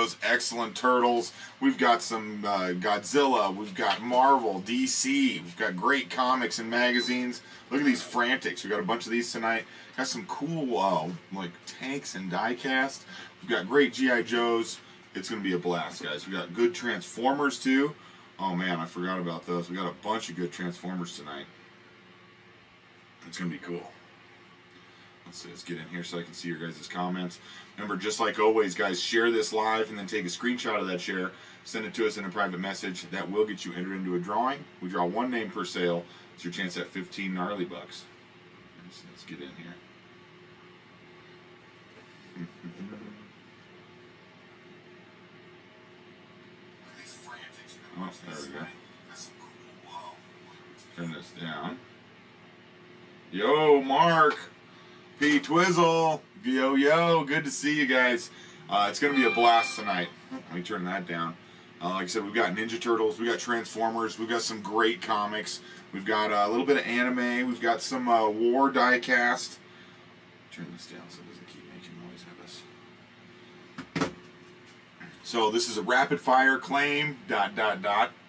Joes, excellent turtles. We've got some Godzilla. We've got Marvel, DC. We've got great comics and magazines. Look at these Frantics. We've got a bunch of these tonight. Got some cool like tanks and die-cast. We've got great GI Joes. It's going to be a blast, guys. We got good Transformers, too. Oh, man, I forgot about those. We got a bunch of good Transformers tonight. It's going to be cool. Let's get in here so I can see your guys' comments. Remember, just like always, guys, share this live and then take a screenshot of that share. Send it to us in a private message. That will get you entered into a drawing. We draw one name per sale. It's your chance at 15 gnarly bucks. Let's get in here. Oh, there we go. Turn this down. Yo, Mark! P. Twizzle! Yo, yo! Good to see you guys. It's going to be a blast tonight. Let me turn that down. Like I said, we've got Ninja Turtles, we've got Transformers, we've got some great comics, we've got a little bit of anime, we've got some war die-cast. Turn this down so it doesn't keep making noise with us. So this is a rapid-fire claim, ...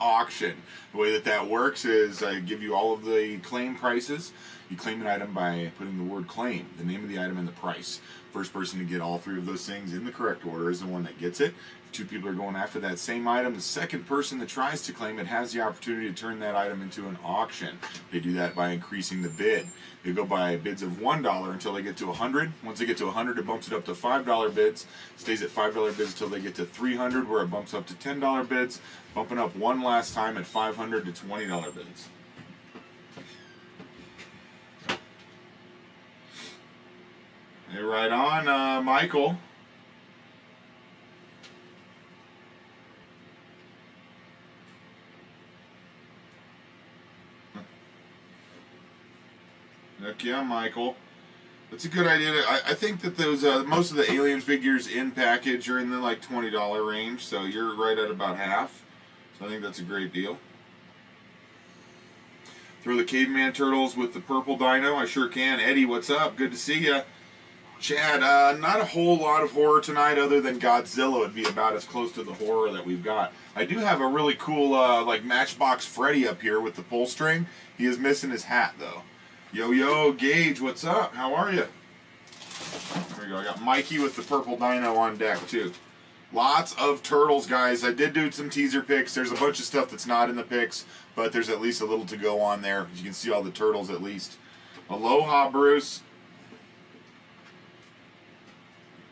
auction. The way that works is I give you all of the claim prices. You claim an item by putting the word claim, the name of the item, and the price. First person to get all three of those things in the correct order is the one that gets it. If two people are going after that same item, the second person that tries to claim it has the opportunity to turn that item into an auction. They do that by increasing the bid. They go by bids of $1 until they get to 100. Once they get to 100, it bumps it up to $5 bids. Stays at $5 bids until they get to 300, where it bumps up to $10 bids, bumping up one last time at $500 to $20 bids. Hey, right on, Michael. Heck yeah, Michael. That's a good idea. I think that those most of the alien figures in package are in the like $20 range, so you're right at about half. So I think that's a great deal. Throw the caveman turtles with the purple dino. I sure can. Eddie, what's up? Good to see ya. Chad, not a whole lot of horror tonight other than Godzilla would be about as close to the horror that we've got. I do have a really cool like Matchbox Freddy up here with the pull string. He is missing his hat though. Yo, yo, Gage, what's up? How are you? There we go. I got Mikey with the purple dino on deck too. Lots of turtles, guys. I did do some teaser pics. There's a bunch of stuff that's not in the pics, but there's at least a little to go on there. You can see all the turtles at least. Aloha, Bruce.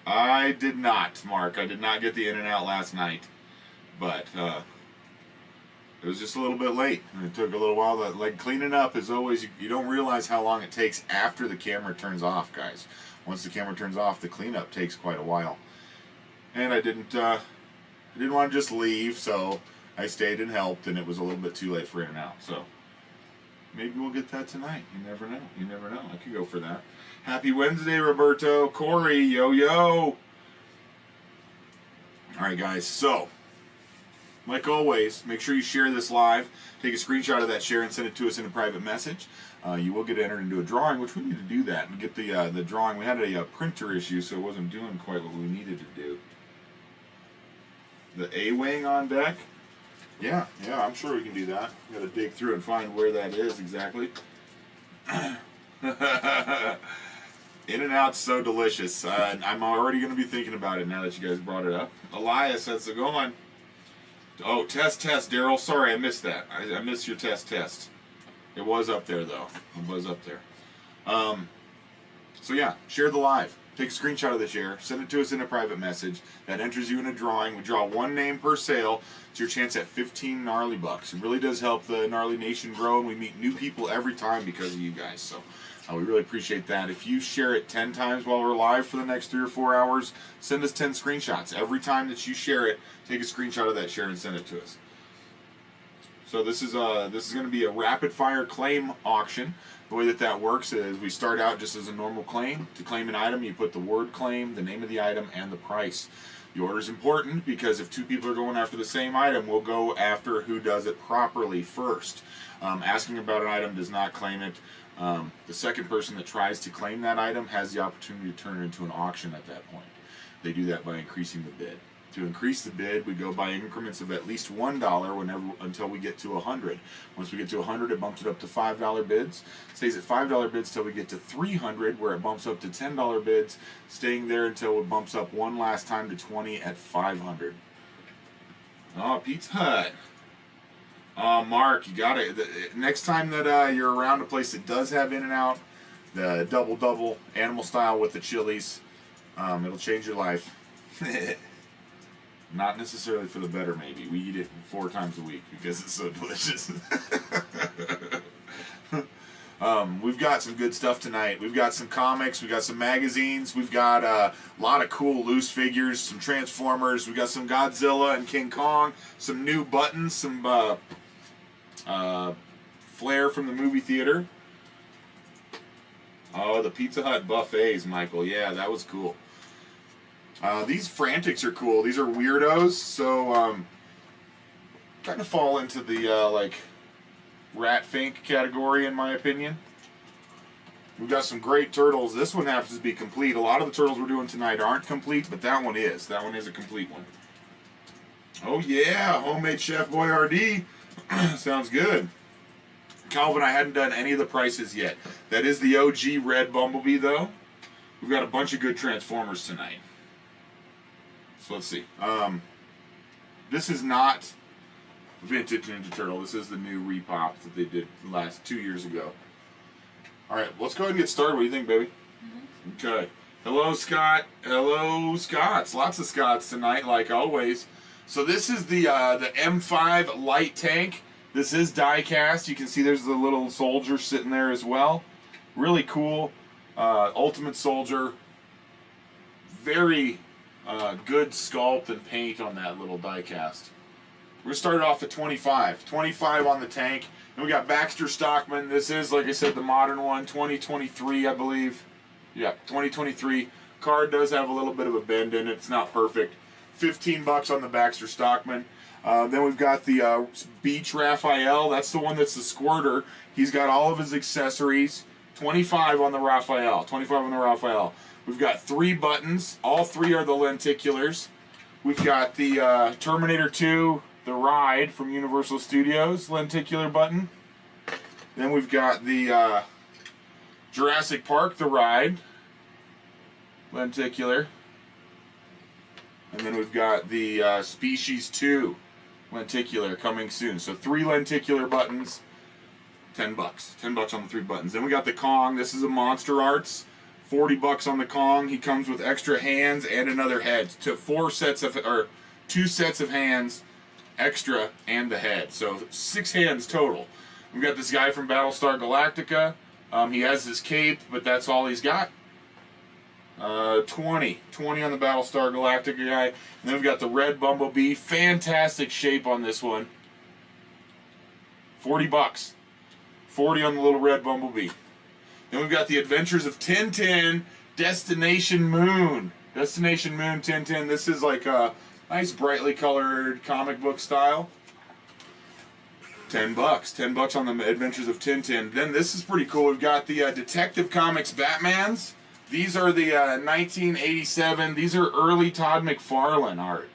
I did not, Mark. I did not get the in and out last night, but it was just a little bit late. And it took a little while. Like cleaning up is always, you don't realize how long it takes after the camera turns off, guys. Once the camera turns off, the cleanup takes quite a while. And I didn't want to just leave, so I stayed and helped, and it was a little bit too late for in and out. So maybe we'll get that tonight. You never know. You never know. I could go for that. Happy Wednesday, Roberto. Corey, yo, yo. All right, guys. So, like always, make sure you share this live. Take a screenshot of that share and send it to us in a private message. You will get entered into a drawing, which we need to do that and get the drawing. We had a printer issue, so it wasn't doing quite what we needed to do. The A-wing on deck? Yeah, I'm sure we can do that. We got to dig through and find where that is exactly. In-N-Out's so delicious. I'm already going to be thinking about it now that you guys brought it up. Elias, how's it going? Oh, test, Daryl. Sorry, I missed that. I missed your test. It was up there, though. It was up there. So, yeah, share the live. Take a screenshot of the share. Send it to us in a private message. That enters you in a drawing. We draw one name per sale. It's your chance at 15 gnarly bucks. It really does help the Gnarly Nation grow, and we meet new people every time because of you guys. So we really appreciate that. If you share it 10 times while we're live for the next 3 or 4 hours, send us 10 screenshots. Every time that you share it, take a screenshot of that share and send it to us. So this is going to be a rapid fire claim auction. The way that works is we start out just as a normal claim. To claim an item, you put the word claim, the name of the item, and the price. The order is important because if two people are going after the same item, we'll go after who does it properly first. Asking about an item does not claim it. The second person that tries to claim that item has the opportunity to turn it into an auction at that point. They do that by increasing the bid. To increase the bid, we go by increments of at least $1 until we get to 100. Once we get to 100, it bumps it up to $5 bids. Stays at $5 bids till we get to 300, where it bumps up to $10 bids, staying there until it bumps up one last time to 20 at 500. Oh, Pizza Hut. Mark, you got it. Next time that you're around a place that does have In-N-Out, the double animal style with the chilies, it'll change your life. Not necessarily for the better, maybe. We eat it 4 times a week because it's so delicious. We've got some good stuff tonight. We've got some comics. We've got some magazines. We've got a lot of cool loose figures, some Transformers. We've got some Godzilla and King Kong, some new buttons, some flair from the movie theater. Oh, the Pizza Hut buffets, Michael. Yeah, that was cool. These Frantics are cool. These are weirdos, so kind of fall into the like Rat Fink category, in my opinion. We've got some great turtles. This one happens to be complete. A lot of the turtles we're doing tonight aren't complete, but that one is. That one is a complete one. Oh yeah, homemade Chef Boyardee. Sounds good. Calvin, I hadn't done any of the prices yet. That is the OG red Bumblebee, though. We've got a bunch of good Transformers tonight. So let's see. This is not vintage Ninja Turtle. This is the new repop that they did the last 2 years ago. All right, let's go ahead and get started. What do you think, baby? Mm-hmm. Okay. Hello, Scott. Hello, Scotts. Lots of Scotts tonight, like always. So this is the M5 light tank. This is die cast. You can see there's the little soldier sitting there as well. Really cool. Ultimate Soldier. Very good sculpt and paint on that little die cast. We're going to start it off at 25. 25 on the tank. And we got Baxter Stockman. This is, like I said, the modern one. 2023, I believe. Yeah, 2023. Card does have a little bit of a bend in it. It's not perfect. $15 on the Baxter Stockman. Then we've got the Beach Raphael. That's the one that's the squirter. He's got all of his accessories. 25 on the Raphael. 25 on the Raphael. We've got 3 buttons. All 3 are the lenticulars. We've got the Terminator 2, the Ride from Universal Studios, lenticular button. Then we've got the Jurassic Park, the Ride, lenticular. And then we've got the Species 2 lenticular coming soon. So 3 lenticular buttons, $10. $10 on the 3 buttons. Then we got the Kong. This is a Monster Arts. $40 on the Kong. He comes with extra hands and another head. To 2 sets of hands extra and the head. So 6 hands total. We've got this guy from Battlestar Galactica. He has his cape, but that's all he's got. 20 on the Battlestar Galactica guy. And then we've got the red Bumblebee. Fantastic shape on this one. $40. 40 on the little red Bumblebee. Then we've got the Adventures of Tintin, Destination Moon. Destination Moon Tintin. This is like a nice brightly colored comic book style. $10. $10 on the Adventures of Tintin. Then this is pretty cool. We've got the Detective Comics Batmans. These are the 1987. These are early Todd McFarlane art.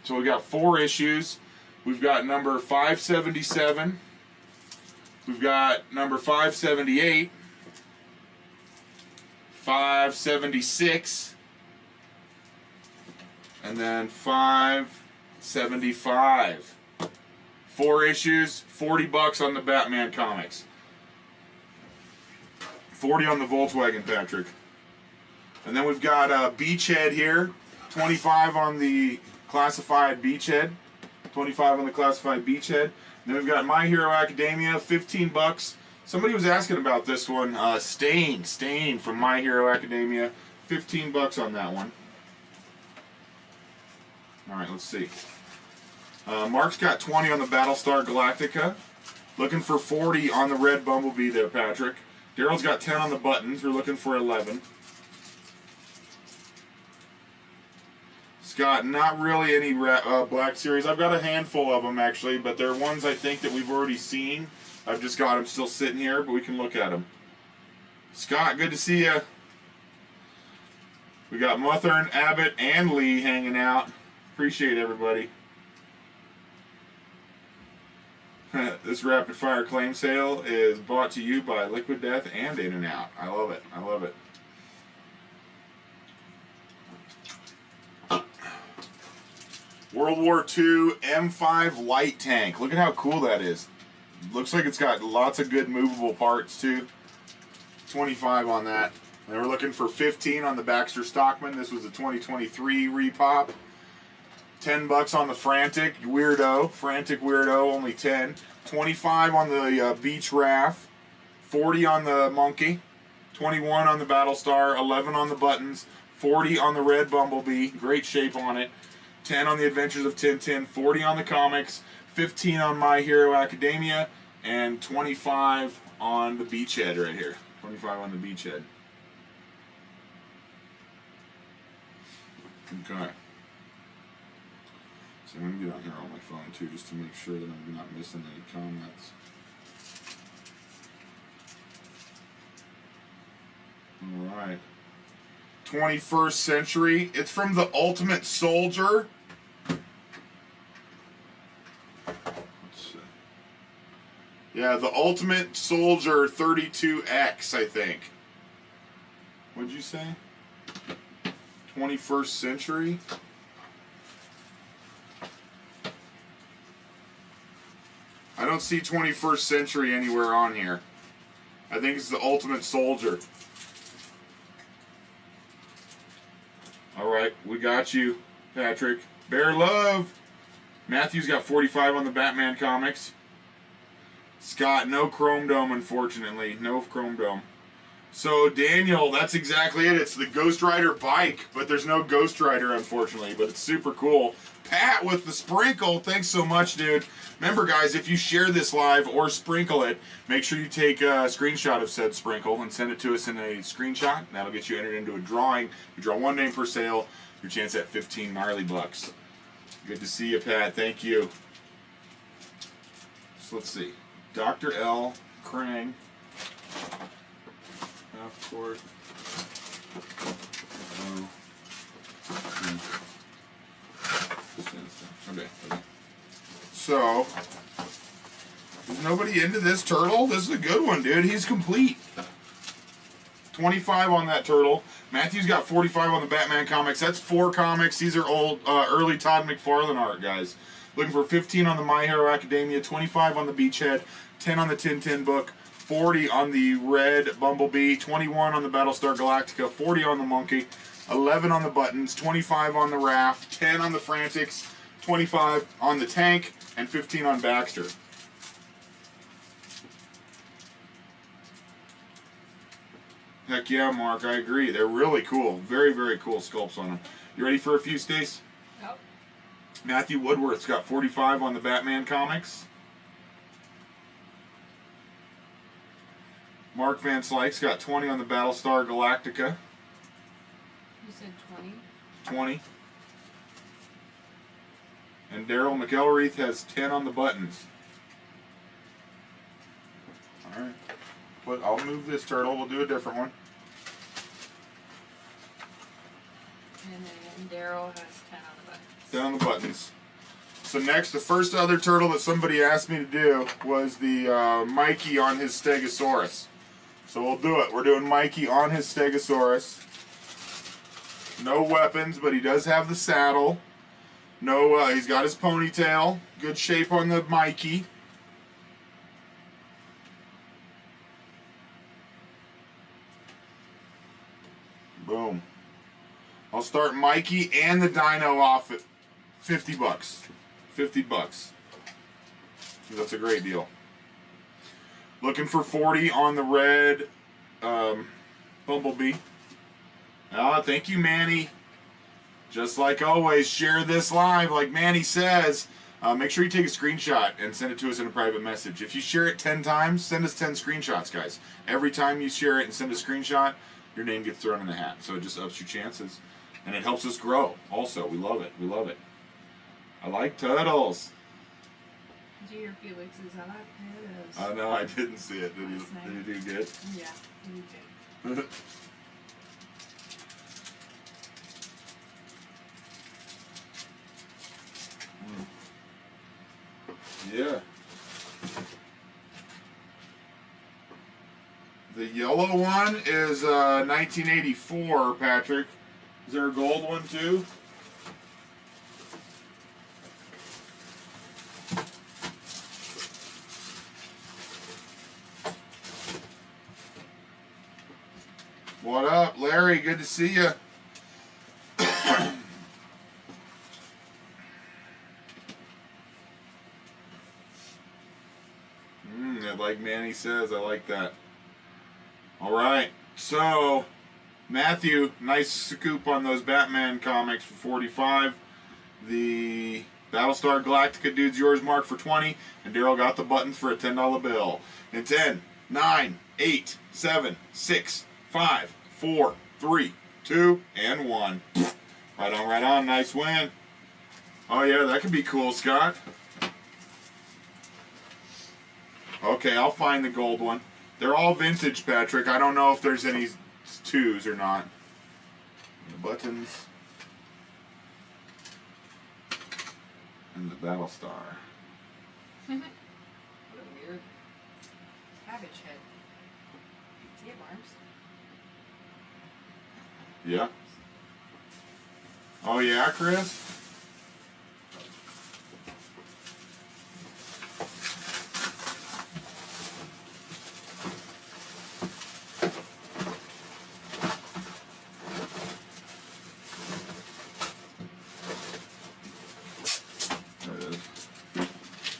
So we've got 4 issues. We've got number 577. We've got number 578. 576. And then 575. 4 issues, $40 on the Batman comics. 40 on the Volkswagen, Patrick. And then we've got Beachhead here. 25 on the classified Beachhead. 25 on the classified Beachhead. Then we've got My Hero Academia, $15. Somebody was asking about this one. Stain from My Hero Academia. $15 on that one. Alright, let's see. Mark's got 20 on the Battlestar Galactica. Looking for 40 on the red Bumblebee there, Patrick. Daryl's got 10 on the buttons. We're looking for 11. Scott, not really any Black Series. I've got a handful of them, actually, but they're ones I think that we've already seen. I've just got them still sitting here, but we can look at them. Scott, good to see you. We got Muthern, Abbott, and Lee hanging out. Appreciate everybody. This rapid fire claim sale is brought to you by Liquid Death and In-N-Out. I love it. I love it. World War II M5 light tank. Look at how cool that is. Looks like it's got lots of good movable parts too. 25 on that. And we're looking for 15 on the Baxter Stockman. This was a 2023 repop. $10 on the Frantic Weirdo, only 10. 25 on the Beach Raft. 40 on the Monkey. 21 on the Battlestar. 11 on the Buttons. 40 on the Red Bumblebee. Great shape on it. 10 on the Adventures of Tintin. 40 on the comics. 15 on My Hero Academia. And 25 on the Beachhead right here. 25 on the Beachhead. Okay. So I'm going to get on here on my phone too, just to make sure that I'm not missing any comments. Alright. 21st Century. It's from the Ultimate Soldier. Let's see. Yeah, the Ultimate Soldier 32X, I think. What'd you say? 21st Century? I don't see 21st Century anywhere on here. I think it's the Ultimate Soldier. Alright, we got you, Patrick. Bear Love! Matthew's got 45 on the Batman comics. Scott, no Chrome Dome, unfortunately. No Chrome Dome. So, Daniel, that's exactly it. It's the Ghost Rider bike, but there's no Ghost Rider, unfortunately, but it's super cool. Pat with the sprinkle, thanks so much, dude. Remember, guys, if you share this live or sprinkle it, make sure you take a screenshot of said sprinkle and send it to us in a screenshot. That'll get you entered into a drawing. You draw one name per sale, your chance at 15 gnarly bucks. Good to see you, Pat. Thank you. So let's see. Dr. L. Krang. Half court. Okay. So, is nobody into this turtle? This is a good one, dude. He's complete. 25 on that turtle. Matthew's got 45 on the Batman comics. That's 4 comics. These are old, early Todd McFarlane art, guys. Looking for 15 on the My Hero Academia, 25 on the Beachhead, 10 on the Tintin book, 40 on the Red Bumblebee, 21 on the Battlestar Galactica, 40 on the Monkey, 11 on the Buttons, 25 on the Raft, 10 on the Frantics, 25 on the Tank, and 15 on Baxter. Heck yeah, Mark, I agree. They're really cool. Very, very cool sculpts on them. You ready for a few, Stace? Yep. Matthew Woodworth's got 45 on the Batman comics. Mark Van Slyke's got 20 on the Battlestar Galactica. You said 20? 20. And Daryl McElreath has 10 on the Buttons. Alright. But I'll move this turtle. We'll do a different one. And then Daryl has 10 on the buttons. 10 on the Buttons. So next, the first other turtle that somebody asked me to do was the Mikey on his Stegosaurus. So we'll do it. We're doing Mikey on his Stegosaurus. No weapons, but he does have the saddle. No, he's got his ponytail. Good shape on the Mikey. Boom. I'll start Mikey and the Dino off at 50 bucks. 50 bucks. That's a great deal. Looking for 40 on the Red Bumblebee. Thank you, Manny. Just like always, share this live, like Manny says. Make sure you take a screenshot and send it to us in a private message. If you share it 10 times, send us 10 screenshots, guys. Every time you share it and send a screenshot, your name gets thrown in the hat. So it just ups your chances. And it helps us grow. Also, we love it. We love it. I like turtles. Did you hear Felix's? I like turtles. No, I didn't see it. Did you do good? Yeah, you did. Yeah. The yellow one is 1984, Patrick. Is there a gold one too? What up, Larry? Good to see you. Like Manny says, I like that. All right, so Matthew, nice scoop on those Batman comics for 45. The Battlestar Galactica dude's yours, Mark, for 20, and Daryl got the buttons for a $10 bill. In 10, 9, 8, 7, 6, 5, 4, 3, 2, and 1. Right on, nice win. Oh yeah, that could be cool, Scott. Okay, I'll find the gold one. They're all vintage, Patrick. I don't know if there's any twos or not. The buttons. And the Battlestar. What a weird cabbage head. See it, Marms? Yeah. Oh yeah, Chris?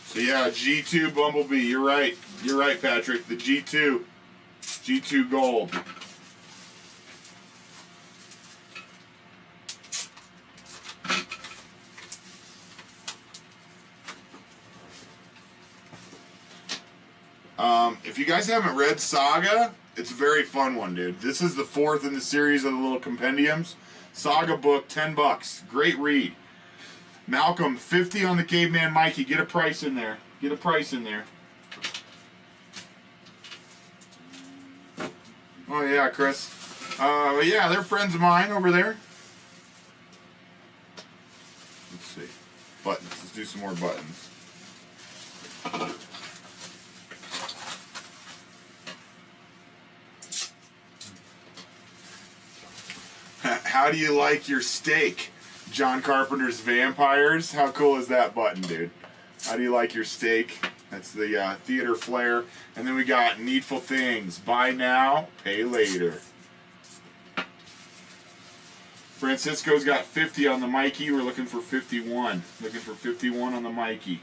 So yeah, G2 Bumblebee, you're right. You're right, Patrick. The G2. G2 Gold. If you guys haven't read Saga, it's a very fun one, dude. This is the 4th in the series of the little compendiums. Saga book, $10. Great read. Malcolm, 50 on the Caveman Mikey. Get a price in there. Get a price in there. Oh, yeah, Chris. Yeah, they're friends of mine over there. Let's see. Buttons. Let's do some more buttons. How do you like your steak? John Carpenter's Vampires. How cool is that button, dude? How do you like your steak? That's the theater flair. And then we got Needful Things. Buy now, pay later. Francisco's got 50 on the Mikey. We're looking for 51. Looking for 51 on the Mikey.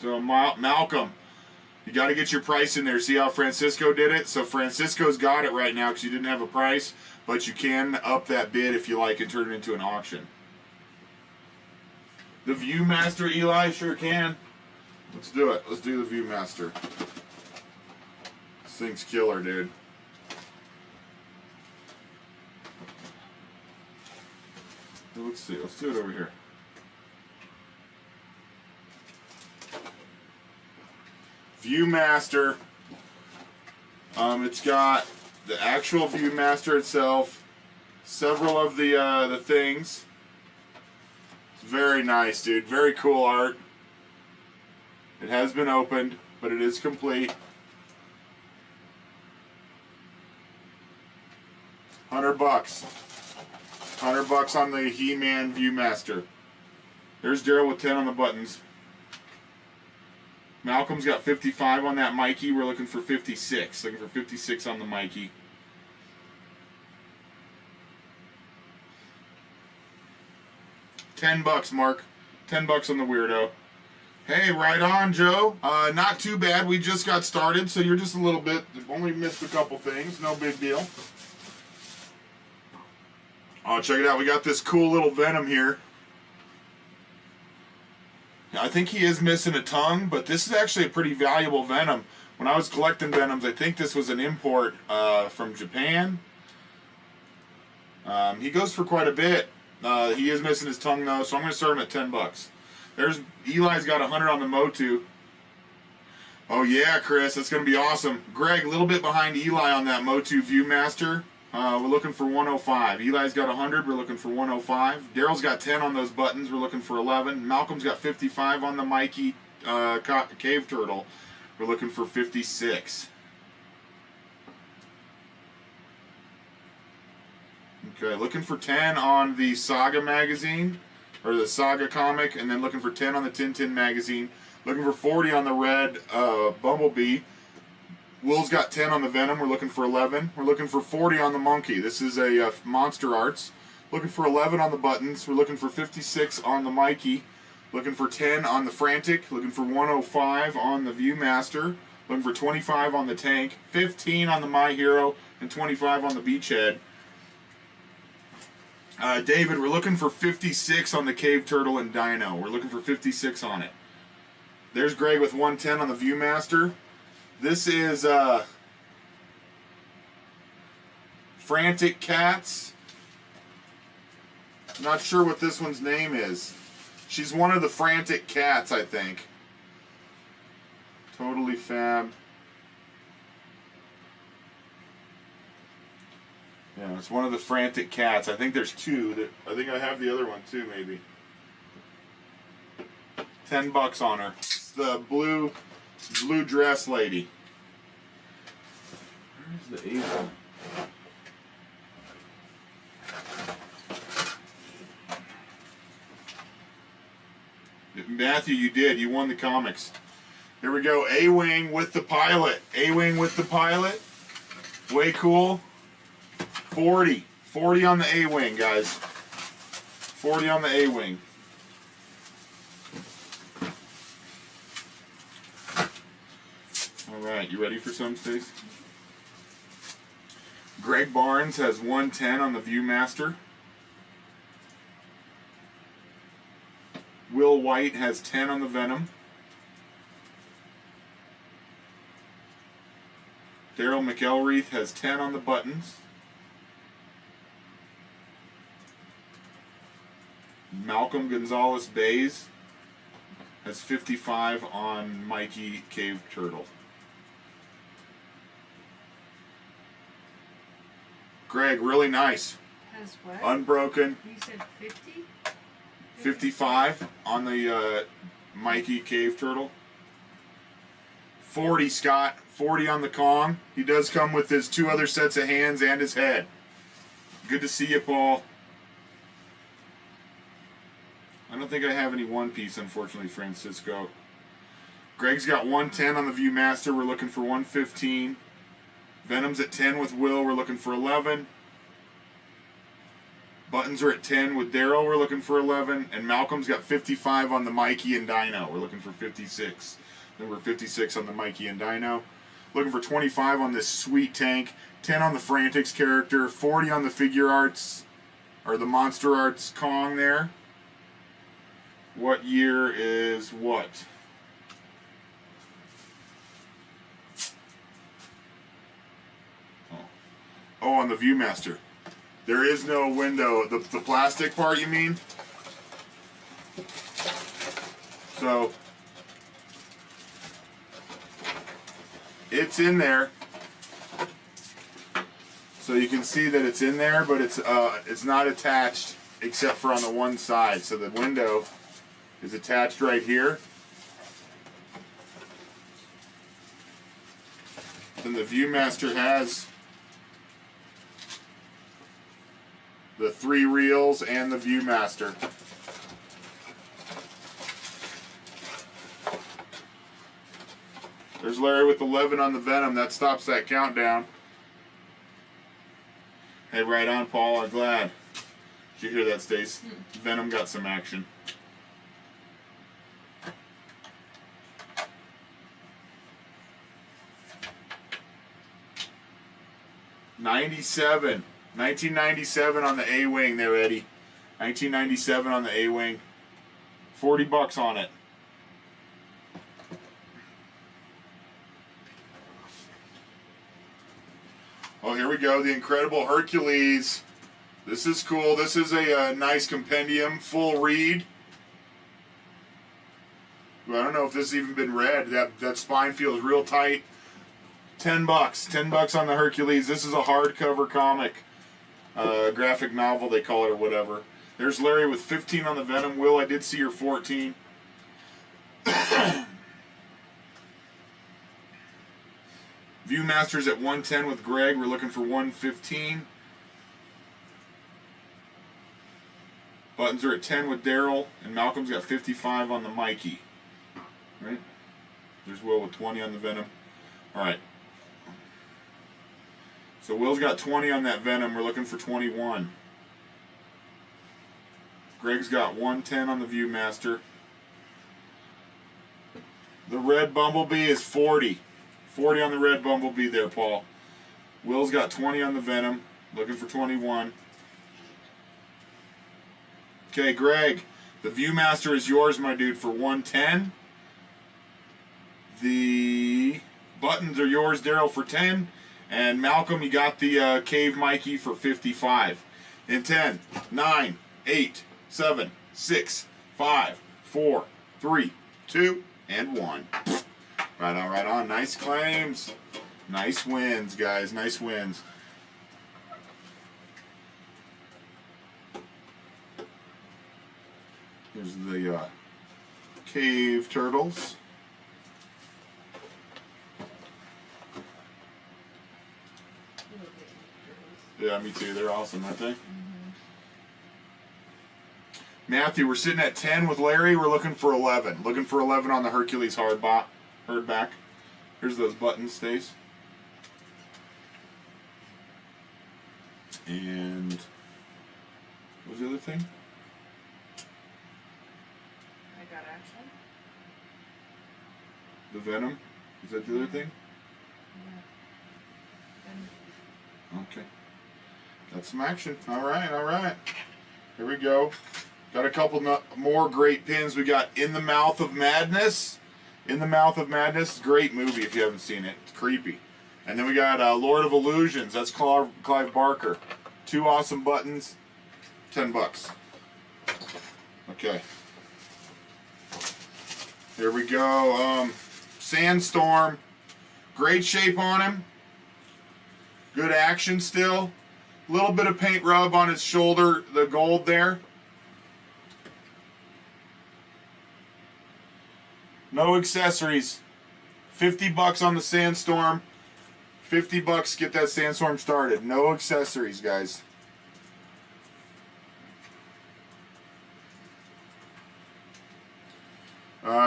So Malcolm, you got to get your price in there. See how Francisco did it? So Francisco's got it right now because you didn't have a price. But you can up that bid if you like and turn it into an auction. The Viewmaster, Eli, sure can. Let's do it. Let's do the Viewmaster. This thing's killer, dude. Let's see. Let's do it over here. Viewmaster. It's got the actual Viewmaster itself, several of the things. It's very nice, dude. Very cool art. It has been opened, but it is complete. $100. $100 on the He-Man Viewmaster. There's Daryl with 10 on the buttons. Malcolm's got 55 on that Mikey. We're looking for 56. Looking for 56 on the Mikey. $10, Mark. $10 on the Weirdo. Hey, right on, Joe. Not too bad. We just got started, so you're just a little bit. Only missed a couple things. No big deal. Oh, check it out. We got this cool little Venom here. I think he is missing a tongue, but this is actually a pretty valuable Venom. When I was collecting Venoms, I think this was an import from Japan. He goes for quite a bit. He is missing his tongue, though, so I'm going to start him at $10. There's Eli's got 100 on the Motu. Oh, yeah, Chris, that's going to be awesome. Greg, a little bit behind Eli on that Motu Viewmaster. We're looking for 105. Eli's got 100. We're looking for 105. Daryl's got 10 on those buttons. We're looking for 11. Malcolm's got 55 on the Mikey Cave Turtle. We're looking for 56. Okay, looking for 10 on the Saga magazine, or the Saga comic, and then looking for 10 on the Tintin magazine. Looking for 40 on the red Bumblebee. Will's got 10 on the Venom. We're looking for 11. We're looking for 40 on the Monkey. This is a Monster Arts. Looking for 11 on the buttons. We're looking for 56 on the Mikey. Looking for 10 on the Frantic. Looking for 105 on the Viewmaster. Looking for 25 on the Tank. 15 on the My Hero. And 25 on the Beachhead. David, we're looking for 56 on the Cave Turtle and Dino. We're looking for 56 on it. There's Greg with 110 on the Viewmaster. This is Frantic Cats. Not sure what this one's name is. She's one of the Frantic Cats, I think. Totally fab. Yeah, it's one of the Frantic Cats. I think there's two. I think I have the other one too, maybe. $10 on her. It's the blue dress lady. Where's the Ava? Matthew, you did. You won the comics. Here we go. A-Wing with the pilot. A-Wing with the pilot. Way cool. 40. 40 on the A-Wing, guys. 40 on the A-Wing. Alright, you ready for some, Stace? Greg Barnes has 110 on the Viewmaster. Will White has 10 on the Venom. Daryl McElreath has 10 on the buttons. Malcolm Gonzalez Bays has 55 on Mikey Cave Turtle. Greg, really nice. Has what? Unbroken. You said 50? 55 on the Mikey Cave Turtle. 40, Scott. 40 on the Kong. He does come with his two other sets of hands and his head. Good to see you, Paul. I don't think I have any One Piece, unfortunately, Francisco. Greg's got 110 on the Viewmaster. We're looking for 115. Venom's at 10 with Will. We're looking for 11. Buttons are at 10 with Daryl. We're looking for 11. And Malcolm's got 55 on the Mikey and Dino. We're looking for 56. Then we're 56 on the Mikey and Dino. Looking for 25 on this sweet tank. 10 on the Frantics character. 40 on the Figure Arts, or the Monster Arts Kong there. What year is what? Oh, on the Viewmaster. There is no window. The plastic part, you mean? So, it's in there. So you can see that it's in there, but it's not attached except for on the one side. So the window is attached right here. Then the Viewmaster has the 3 reels and the Viewmaster. There's Larry with 11 on the Venom. That stops that countdown. Hey, right on, Paul. I'm glad. Did you hear that, Stace? Venom got some action. '97. 1997 on the A-Wing there, Eddie. 1997 on the A-Wing. $40 on it. Oh, here we go. The Incredible Hercules. This is cool. This is a nice compendium, full read. Well, I don't know if this has even been read. That spine feels real tight. $10. $10 on the Hercules. This is a hardcover comic. Graphic novel, they call it, or whatever. There's Larry with 15 on the Venom. Will, I did see your 14. Viewmaster's at 110 with Greg. We're looking for 115. Buttons are at 10 with Daryl, and Malcolm's got 55 on the Mikey. Right? There's Will with 20 on the Venom. All right. So Will's got 20 on that Venom. We're looking for 21. Greg's got 110 on the Viewmaster. The red Bumblebee is 40. 40 on the red Bumblebee there, Paul. Will's got 20 on the Venom. Looking for 21. Okay, Greg, the Viewmaster is yours, my dude, for 110. The buttons are yours, Daryl, for 10. And Malcolm, you got the Cave Mikey for 55. In 10, 9, 8, 7, 6, 5, 4, 3, 2, and 1. Right on, right on. Nice claims. Nice wins, guys. Nice wins. Here's the cave turtles. Yeah, me too. They're awesome, aren't they? Matthew, we're sitting at 10 with Larry. We're looking for 11. Looking for 11 on the Hercules hardback. Here's those buttons, Stace. And what was the other thing? I got action. The Venom? Is that the other thing? Yeah. Okay. Got some action. All right, all right. Here we go. Got a couple more great pins. We got In the Mouth of Madness. In the Mouth of Madness. Great movie if you haven't seen it. It's creepy. And then we got Lord of Illusions. That's Clive Barker. 2 awesome buttons. $10. Okay. Here we go. Sandstorm. Great shape on him. Good action still. A little bit of paint rub on his shoulder, the gold there. No accessories. $50 on the Sandstorm. $50, get that Sandstorm started. No accessories, guys.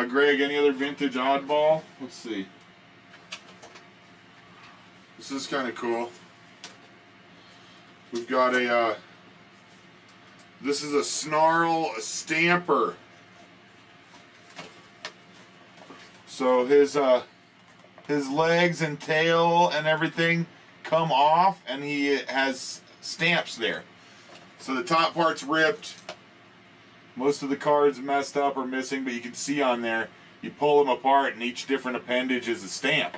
Greg, any other vintage oddball? Let's see. This is kind of cool. We've got a, this is a Snarl Stamper. So his legs and tail and everything come off, and he has stamps there. So the top part's ripped. Most of the cards messed up or missing, but you can see on there, you pull them apart and each different appendage is a stamp.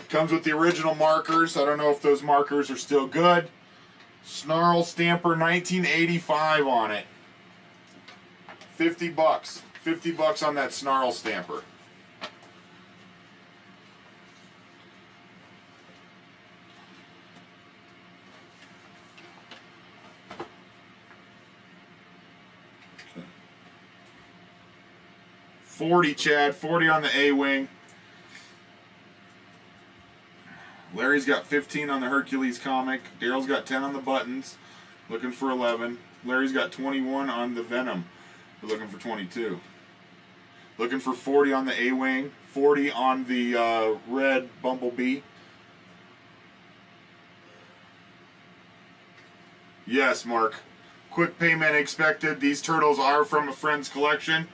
Comes with the original markers. I don't know if those markers are still good. Snarl Stamper 1985 on it. $50. $50 on that Snarl Stamper. Okay. 40, Chad. 40 on the A-Wing. Larry's got 15 on the Hercules comic. Daryl's got 10 on the buttons. Looking for 11. Larry's got 21 on the Venom. We're looking for 22. Looking for 40 on the A-Wing. 40 on the red Bumblebee. Yes, Mark. Quick payment expected. These turtles are from a friend's collection.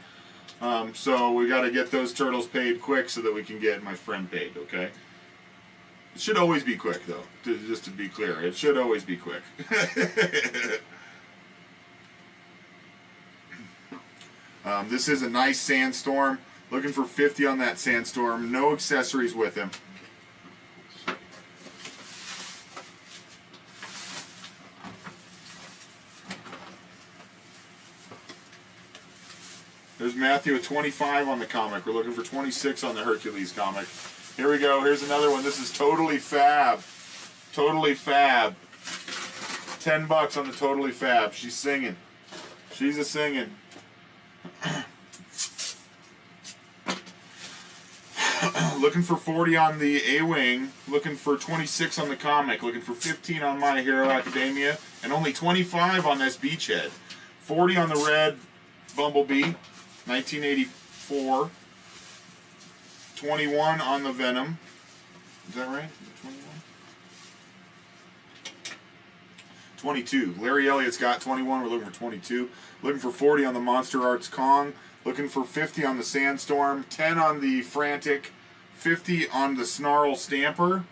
So we got to get those turtles paid quick so that we can get my friend paid, okay? It should always be quick, though, just to be clear. It should always be quick. This is a nice Sandstorm. Looking for 50 on that Sandstorm. No accessories with him. There's Matthew with 25 on the comic. We're looking for 26 on the Hercules comic. Here we go. Here's another one. This is Totally Fab. Totally Fab. $10 on the Totally Fab. She's singing. She's a singing. Looking for 40 on the A-Wing. Looking for 26 on the comic. Looking for 15 on My Hero Academia. And only 25 on this Beachhead. 40 on the red Bumblebee. 1984. 21 on the Venom. Is that right? 21? 22. Larry Elliott's got 21. We're looking for 22. Looking for 40 on the Monster Arts Kong. Looking for 50 on the Sandstorm. 10 on the Frantic. 50 on the Snarl Stamper.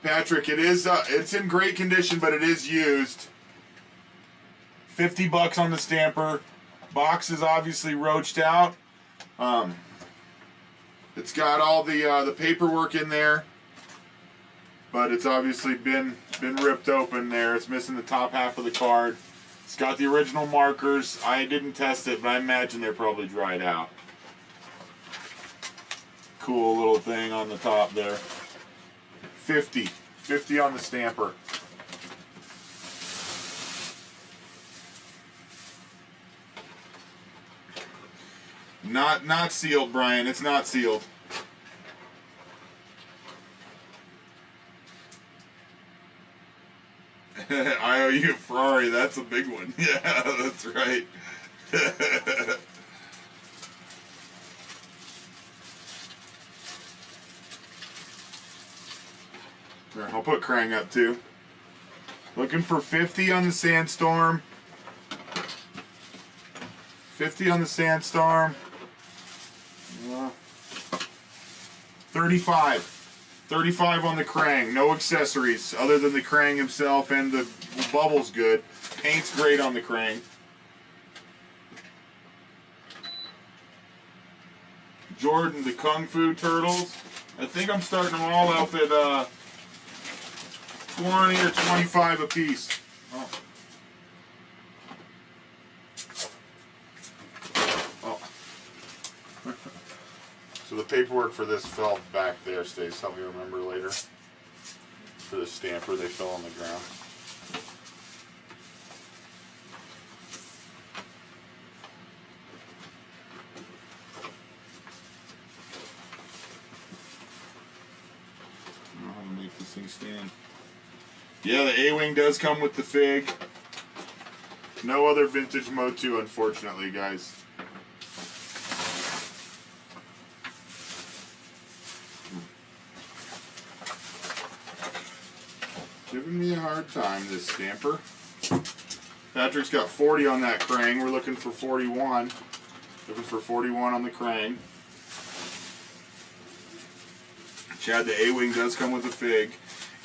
Patrick, it is it's in great condition, but it is used. $50 on the Stamper. Box is obviously roached out. It's got all the paperwork in there, but it's obviously been ripped open there. It's missing the top half of the card. It's got the original markers. I didn't test it, but I imagine they're probably dried out. Cool little thing on the top there. 50 on the Stamper. Not sealed, Brian. It's not sealed. IOU Ferrari, that's a big one. Yeah, that's right. I'll put Krang up too. Looking for 50 on the Sandstorm. 50 on the Sandstorm. 35. 35 on the Krang. No accessories other than the Krang himself, and the bubble's good. Paint's great on the Krang. Jordan, the Kung Fu Turtles. I think I'm starting them all off at 20 or 25 a piece. Oh. So the paperwork for this fell back there, Stace. Help me remember later. For the Stamper, they fell on the ground. I don't know how to make this thing stand. Yeah, the A-Wing does come with the fig. No other vintage Motu, unfortunately, guys. Giving me a hard time, this Stamper. Patrick's got 40 on that Krang. We're looking for 41. Looking for 41 on the Krang. Chad, the A-Wing does come with a fig.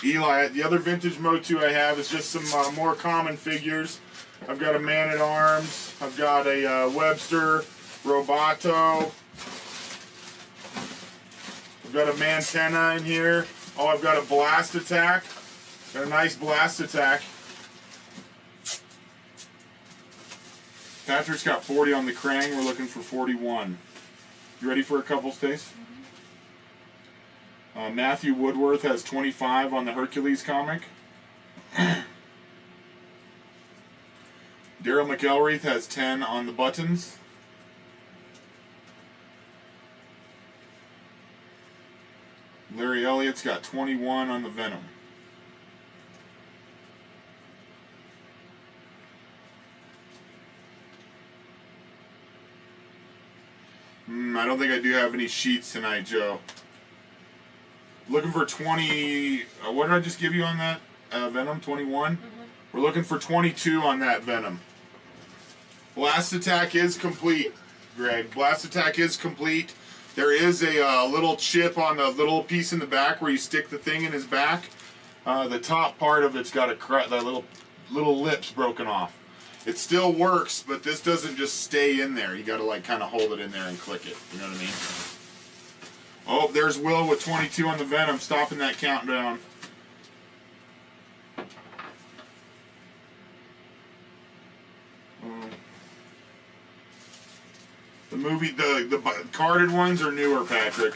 Eli, the other vintage Motu I have is just some more common figures. I've got a Man-at-Arms. I've got a Webster, Roboto. I've got a Mantenna in here. Oh, I've got a Blast Attack. Got a nice Blast Attack. Patrick's got 40 on the Krang. We're looking for 41. You ready for a couple, Stace? Matthew Woodworth has 25 on the Hercules comic. Daryl McElreath has 10 on the Buttons. Larry Elliott's got 21 on the Venom. I don't think I do have any sheets tonight, Joe. Looking for 20... what did I just give you on that Venom? 21? Mm-hmm. We're looking for 22 on that Venom. Blast Attack is complete, Greg. Blast Attack is complete. There is a little chip on the little piece in the back where you stick the thing in his back. The top part of it's got the little lips broken off. It still works, but this doesn't just stay in there. You got to like kind of hold it in there and click it. You know what I mean? Oh, there's Will with 22 on the Venom, stopping that countdown. The carded ones are newer, Patrick.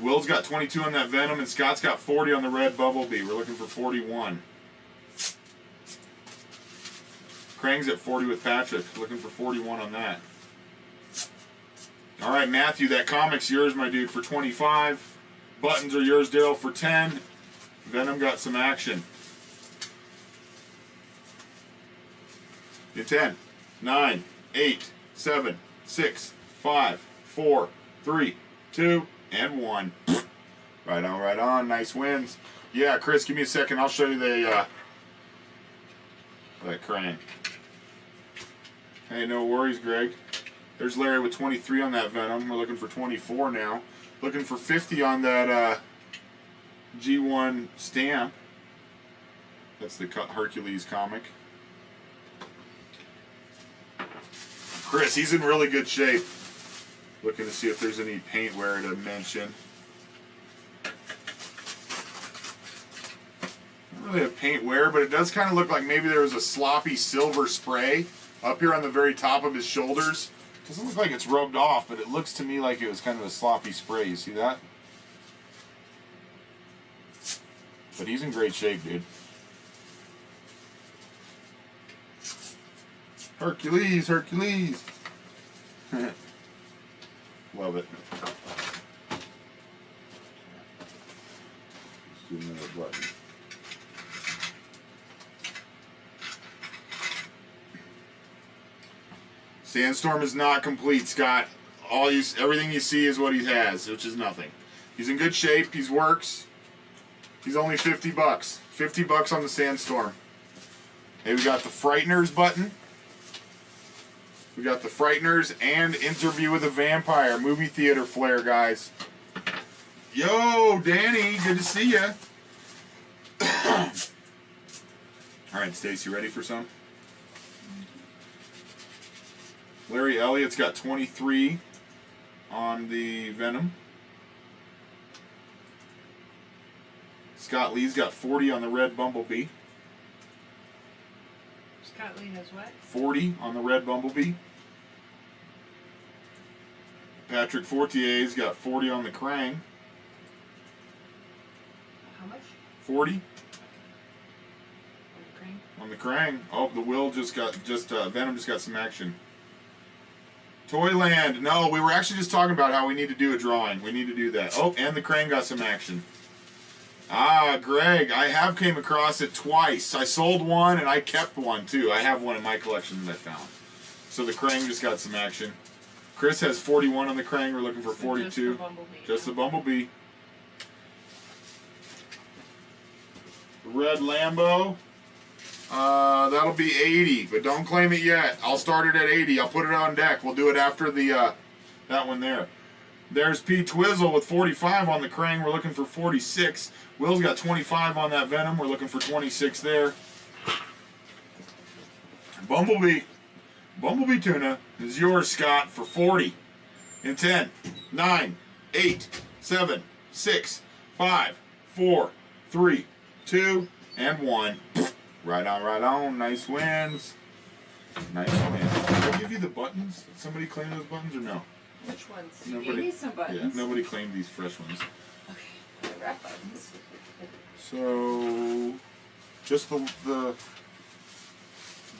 Will's got 22 on that Venom, and Scott's got 40 on the red Bumblebee. We're looking for 41. Krang's at 40 with Patrick. Looking for 41 on that. All right, Matthew, that comic's yours, my dude, for 25. Buttons are yours, Daryl, for 10. Venom got some action. In 10, 9, 8, 7, 6, 5, 4, 3, 2, and 1. Right on, right on. Nice wins. Yeah, Chris, give me a second. I'll show you that Krang. Hey, no worries, Greg. There's Larry with 23 on that Venom. We're looking for 24 now. Looking for 50 on that G1 stamp. That's the Hercules comic. Chris, he's in really good shape. Looking to see if there's any paint wear to mention. Not really a paint wear, but it does kind of look like maybe there was a sloppy silver spray up here on the very top of his shoulders. Doesn't look like it's rubbed off, but it looks to me like it was kind of a sloppy spray. You see that? But he's in great shape, dude. Hercules, Hercules. Love it. Let's do another button. Sandstorm is not complete, Scott. Everything you see is what he has, which is nothing. He's in good shape. He works. He's only 50 bucks. 50 bucks on the Sandstorm. Hey, we got the Frighteners button. We got the Frighteners and Interview with a Vampire. Movie theater flair, guys. Yo, Danny. Good to see you. All right, Stacy, ready for some? Larry Elliott's got 23 on the Venom. Scott Lee's got 40 on the red Bumblebee. Scott Lee has what? 40 on the red Bumblebee. Patrick Fortier's got 40 on the Krang. How much? 40 On the Krang? on the Krang. Oh, the Will Venom just got some action. Toyland. No, we were actually just talking about how we need to do a drawing. We need to do that. Oh, and the Krang got some action. Ah, Greg, I have came across it twice. I sold one and I kept one too. I have one in my collection that I found. So the Krang just got some action. Chris has 41 on the Krang. We're looking for 42. Just the Bumblebee. Just the Bumblebee. Red Lambo. That'll be 80, but don't claim it yet. I'll start it at 80. I'll put it on deck. We'll do it after the that one there. There's P. Twizzle with 45 on the Krang. We're looking for 46. Will's got 25 on that Venom. We're looking for 26 there. Bumblebee Tuna is yours, Scott, for 40. In 10, 9, 8, 7, 6, 5, 4, 3, 2, and 1. Right on, right on. Nice wins. Nice wins. Did I give you the buttons? Did somebody claim those buttons or no? Which ones? Nobody, You gave me some buttons. Yeah, nobody claimed these fresh ones. Okay, the wrap buttons. So, just the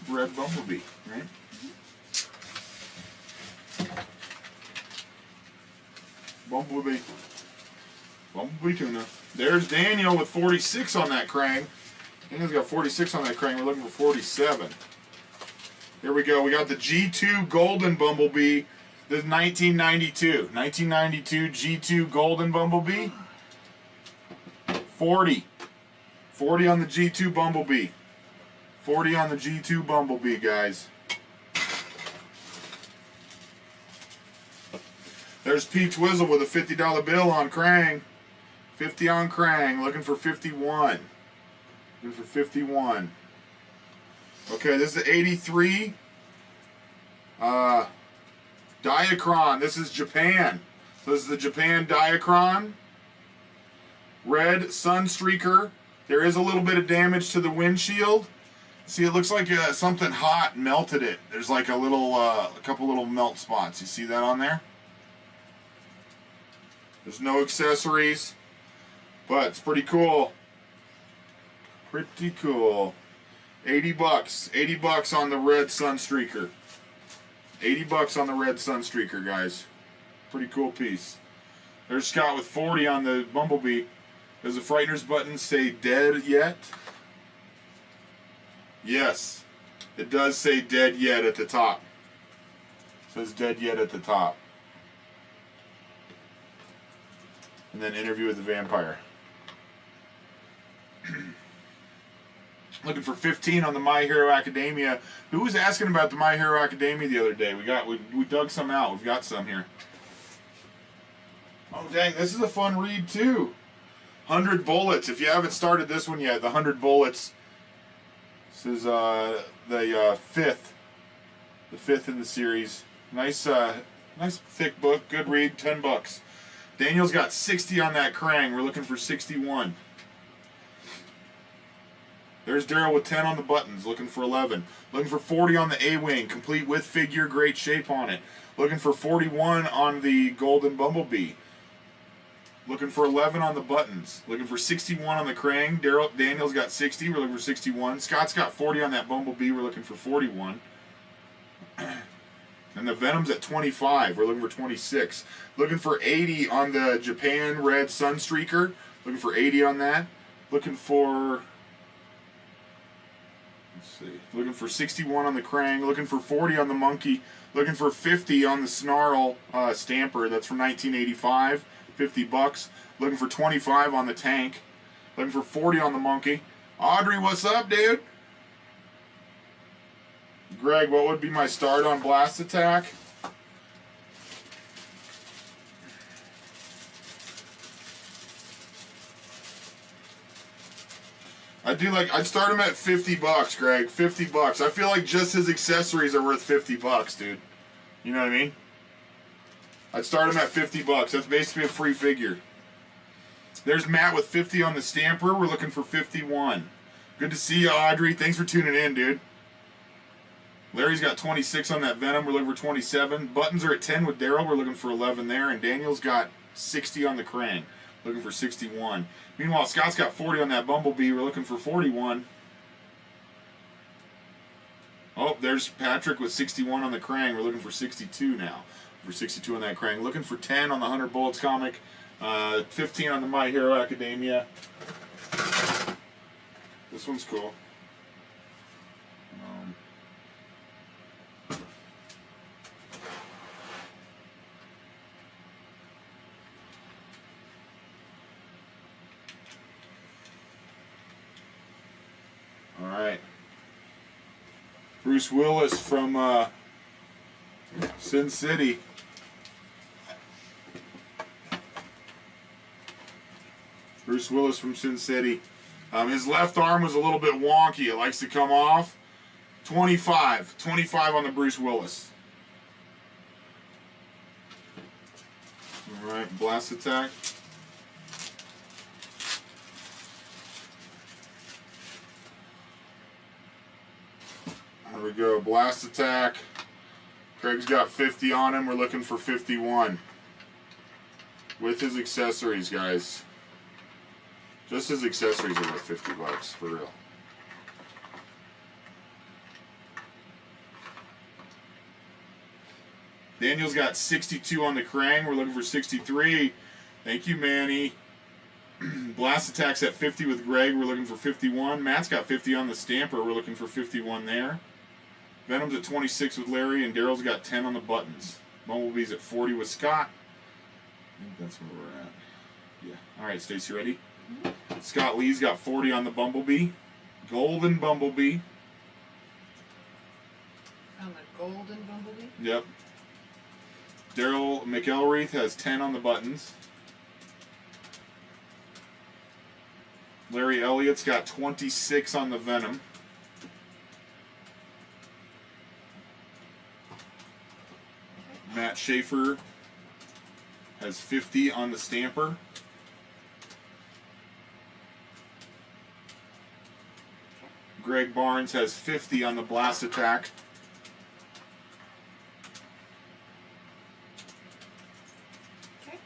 red Bumblebee, right? Bumblebee Tuna. There's Daniel with 46 on that Krang. Daniel's got 46 on that Krang. We're looking for 47. Here we go. We got the G2 Golden Bumblebee. This is 1992. 1992 G2 Golden Bumblebee. 40. 40 on the G2 Bumblebee. 40 on the G2 Bumblebee, guys. There's P. Twizzle with a $50 bill on Krang. 50 on Krang. Looking for 51. Looking for 51. Okay, this is 83. Diacron. This is Japan. So this is the Japan Diacron. Red Sunstreaker. There is a little bit of damage to the windshield. See, it looks like something hot melted it. There's like a couple little melt spots. You see that on there? There's no accessories, but it's pretty cool. Pretty cool. 80 bucks. 80 bucks on the red Sunstreaker. 80 bucks on the red Sunstreaker, guys. Pretty cool piece. There's Scott with 40 on the Bumblebee. Does the Frighteners button say dead yet? Yes. It does say dead yet at the top. It says dead yet at the top. And then interview with the vampire. Looking for 15 on the My Hero Academia. Who was asking about the My Hero Academia the other day? We dug some out. We've got some here. Oh dang, this is a fun read too. 100 Bullets. If you haven't started this one yet, the 100 Bullets. This is the fifth in the series. Nice thick book. Good read. 10 bucks. Daniel's got 60 on that Krang. We're looking for 61. There's Daryl with 10 on the buttons, looking for 11. Looking for 40 on the A-Wing, complete with figure, great shape on it. Looking for 41 on the Golden Bumblebee. Looking for 11 on the buttons. Looking for 61 on the Krang. Daniel's got 60, we're looking for 61. Scott's got 40 on that Bumblebee, we're looking for 41. And the Venom's at 25, we're looking for 26. Looking for 80 on the Japan Red Sunstreaker. Looking for 80 on that. Looking for... Let's see. Looking for 61 on the Krang. Looking for 40 on the Monkey. Looking for 50 on the Snarl Stamper. That's from 1985. 50 bucks. Looking for 25 on the Tank. Looking for 40 on the Monkey. Audrey, what's up, dude? Greg, what would be my start on Blast Attack? I'd start him at 50 bucks, Greg. 50 bucks. I feel like just his accessories are worth 50 bucks, dude. You know what I mean? I'd start him at 50 bucks. That's basically a free figure. There's Matt with 50 on the Stamper. We're looking for 51. Good to see you, Audrey. Thanks for tuning in, dude. Larry's got 26 on that Venom. We're looking for 27. Buttons are at 10 with Daryl. We're looking for 11 there. And Daniel's got 60 on the Krang. Looking for 61. Meanwhile, Scott's got 40 on that Bumblebee. We're looking for 41. Oh, there's Patrick with 61 on the Krang. We're looking for 62 now. For 62 on that Krang. Looking for 10 on the 100 Bullets comic. 15 on the My Hero Academia. This one's cool. Alright. Bruce Willis from Sin City. Bruce Willis from Sin City. His left arm was a little bit wonky. It likes to come off. 25. 25 on the Bruce Willis. Alright, Blast Attack. There we go, Blast Attack. Craig's got 50 on him. We're looking for 51. With his accessories, guys. Just his accessories are worth 50 bucks, for real. Daniel's got 62 on the Krang. We're looking for 63. Thank you, Manny. Blast Attack's at 50 with Greg. We're looking for 51. Matt's got 50 on the Stamper. We're looking for 51 there. Venom's at 26 with Larry, and Daryl's got 10 on the buttons. Bumblebee's at 40 with Scott. I think that's where we're at. Yeah. All right, Stacey, ready? Mm-hmm. Scott Lee's got 40 on the Bumblebee. Golden Bumblebee. On the Golden Bumblebee? Yep. Daryl McElreath has 10 on the buttons. Larry Elliott's got 26 on the Venom. Matt Schaefer has 50 on the Stamper. Greg Barnes has 50 on the Blast Attack. Okay.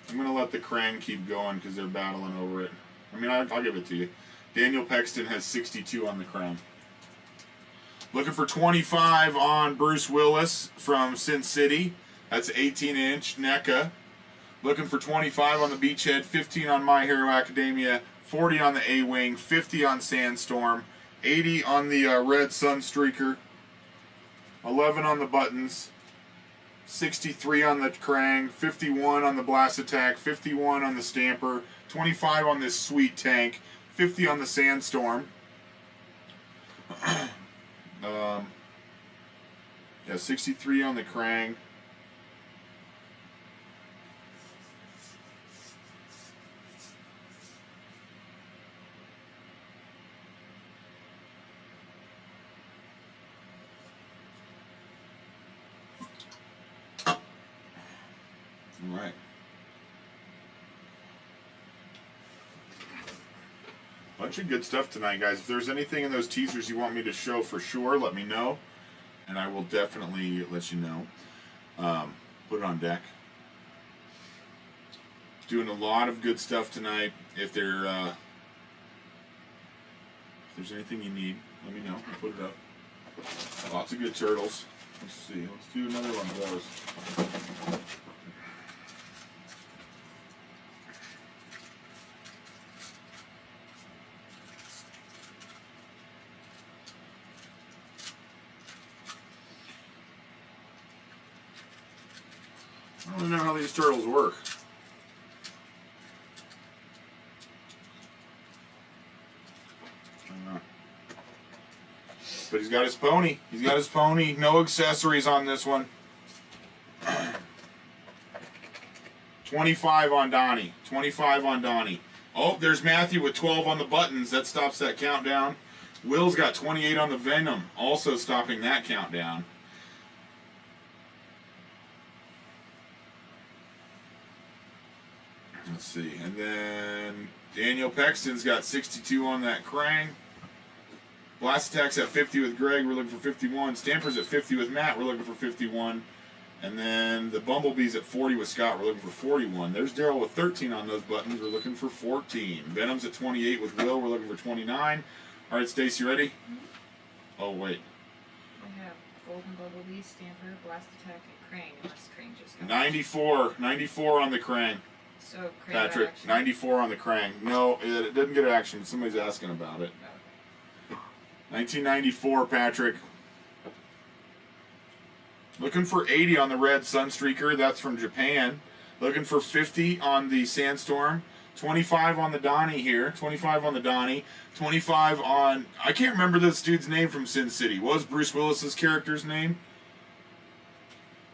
I'm going to let the Krang keep going because they're battling over it. I mean, I'll give it to you. Daniel Pexton has 62 on the Krang. Looking for 25 on Bruce Willis from Sin City. That's 18-inch NECA. Looking for 25 on the Beachhead, 15 on My Hero Academia, 40 on the A-Wing, 50 on Sandstorm, 80 on the Red Sunstreaker, 11 on the Buttons, 63 on the Krang, 51 on the Blast Attack, 51 on the Stamper, 25 on this sweet tank, 50 on the Sandstorm. Yeah, 63 on the Krang. All right. Bunch of good stuff tonight, guys. If there's anything in those teasers you want me to show for sure, let me know, and I will definitely let you know. Put it on deck. Doing a lot of good stuff tonight. If there's anything you need, let me know. I'll put it up. Lots of good turtles. Let's see. Let's do another one of those. I don't know how these turtles work. I don't know. But he's got his pony. He's got his pony. No accessories on this one. 25 on Donnie. 25 on Donnie. Oh, there's Matthew with 12 on the Buttons. That stops that countdown. Will's got 28 on the Venom. Also stopping that countdown. Let's see. And then Daniel Pexton's got 62 on that Krang. Blast Attack's at 50 with Greg. We're looking for 51. Stamper's at 50 with Matt. We're looking for 51. And then the Bumblebee's at 40 with Scott. We're looking for 41. There's Daryl with 13 on those Buttons. We're looking for 14. Venom's at 28 with Will. We're looking for 29. All right, Stacy, ready? Mm-hmm. Oh, wait. I have Golden Bumblebee, Stamper, Blast Attack, and Krang. Unless Krang just got 94. 94 on the Krang. So Krang Patrick, action. 94 on the Krang. No, it didn't get action. Somebody's asking about it. Okay. 1994, Patrick. Looking for 80 on the Red Sunstreaker. That's from Japan. Looking for 50 on the Sandstorm. 25 on the Donnie here. 25 on the Donnie. 25 on... I can't remember this dude's name from Sin City. What was Bruce Willis's character's name?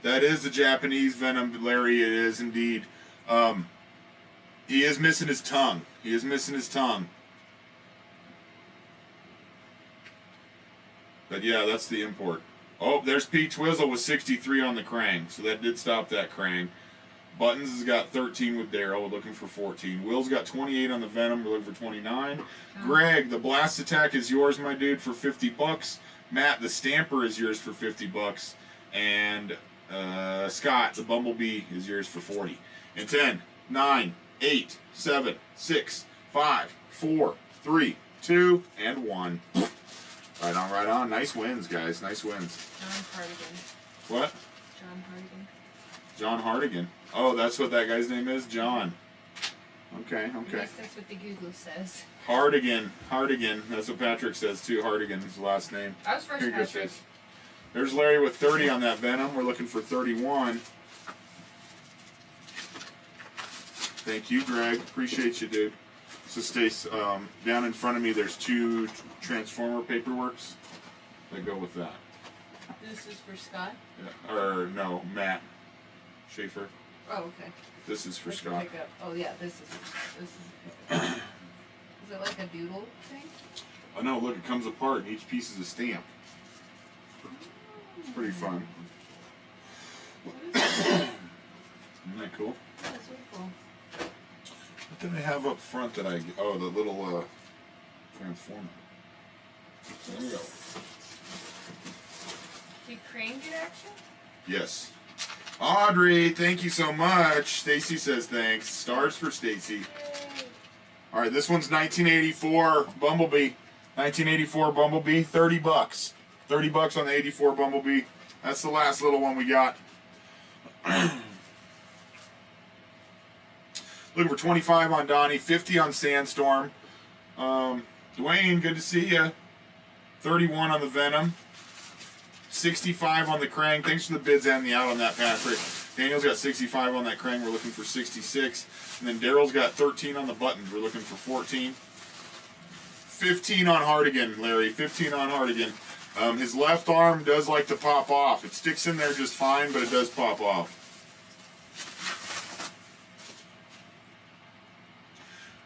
That is the Japanese Venom, Larry. It is indeed. He is missing his tongue. He is missing his tongue. But yeah, that's the import. Oh, there's Pete Twizzle with 63 on the Krang. So that did stop that Krang. Buttons has got 13 with Daryl. We're looking for 14. Will's got 28 on the Venom. We're looking for 29. Greg, the Blast Attack is yours, my dude, for 50 bucks. Matt, the Stamper is yours for 50 bucks. And Scott, the Bumblebee is yours for 40. And 10, 9, 8, 7, 6, 5, 4, 3, 2, and 1. Right on, right on. Nice wins, guys. Nice wins. John Hardigan. What? John Hardigan. John Hardigan. Oh, that's what that guy's name is? John. Okay, I okay. guess that's what the Google says. Hardigan. Hardigan. That's what Patrick says, too. Hardigan's the last name. I was first, Here you go, Patrick. Chase. There's Larry with 30 on that Venom. We're looking for 31. Thank you, Greg. Appreciate you, dude. So, Stace, down in front of me, there's 2 Transformer paperworks that go with that. This is for Scott? Yeah. Or, no, Matt Schaefer. Oh, okay. This is for What's the Scott. pickup? Oh, yeah, this is a pickup. Is it like a doodle thing? Oh, no, look, it comes apart, and each piece is a stamp. It's pretty fun. Isn't that cool? That's really cool. What did I have up front that I... Oh, the little Transformer. There you go. Did Crane get action? Yes. Audrey, thank you so much. Stacy says thanks. Stars for Stacy. Yay. All right, this one's 1984 Bumblebee. 1984 Bumblebee, 30 bucks. 30 bucks on the 84 Bumblebee. That's the last little one we got. Looking for 25 on Donnie, 50 on Sandstorm. Dwayne, good to see you. 31 on the Venom. 65 on the Krang. Thanks for the bids and the out on that, Patrick. Daniel's got 65 on that Krang. We're looking for 66. And then Daryl's got 13 on the buttons. We're looking for 14. 15 on Hardigan, Larry. 15 on Hardigan. His left arm does like to pop off. It sticks in there just fine, but it does pop off.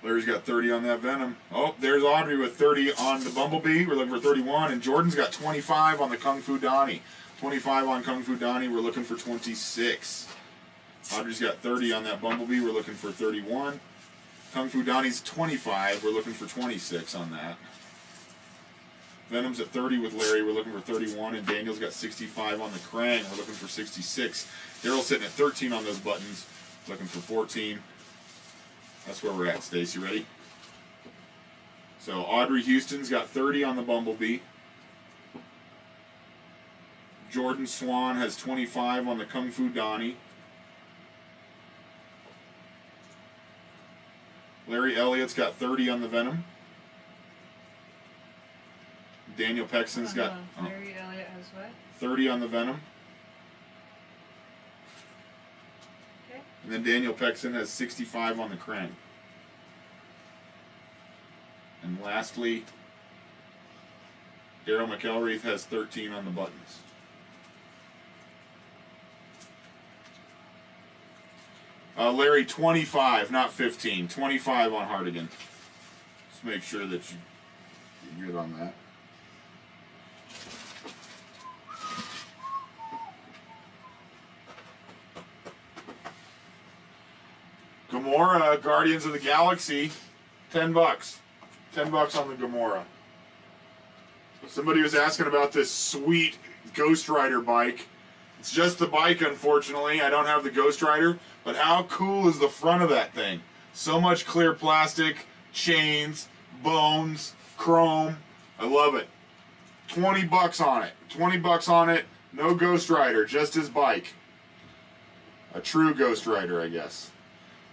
Larry's got 30 on that Venom. Oh, there's Audrey with 30 on the Bumblebee. We're looking for 31. And Jordan's got 25 on the Kung Fu Donnie. 25 on Kung Fu Donnie. We're looking for 26. Audrey's got 30 on that Bumblebee. We're looking for 31. Kung Fu Donnie's 25. We're looking for 26 on that. Venom's at 30 with Larry. We're looking for 31. And Daniel's got 65 on the Krang. We're looking for 66. Daryl's sitting at 13 on those buttons. Looking for 14. That's where we're at, Stacy. Ready? So Audrey Houston's got 30 on the Bumblebee. Jordan Swan has 25 on the Kung Fu Donnie. Larry Elliott's got 30 on the Venom. Daniel Pexton's got Larry Elliott has what? 30 on the Venom. Okay. And then Daniel Pexton has 65 on the Krang. And lastly, Daryl McElreath has 13 on the buttons. Larry, 25, not 15. 25 on Hardigan. Just make sure that you're good on that. Gamora, Guardians of the Galaxy, 10 bucks. 10 bucks on the Gamora. Somebody was asking about this sweet Ghost Rider bike. It's just the bike, unfortunately. I don't have the Ghost Rider, but how cool is the front of that thing? So much clear plastic, chains, bones, chrome. I love it. 20 bucks on it. 20 bucks on it. No Ghost Rider, just his bike. A true Ghost Rider, I guess.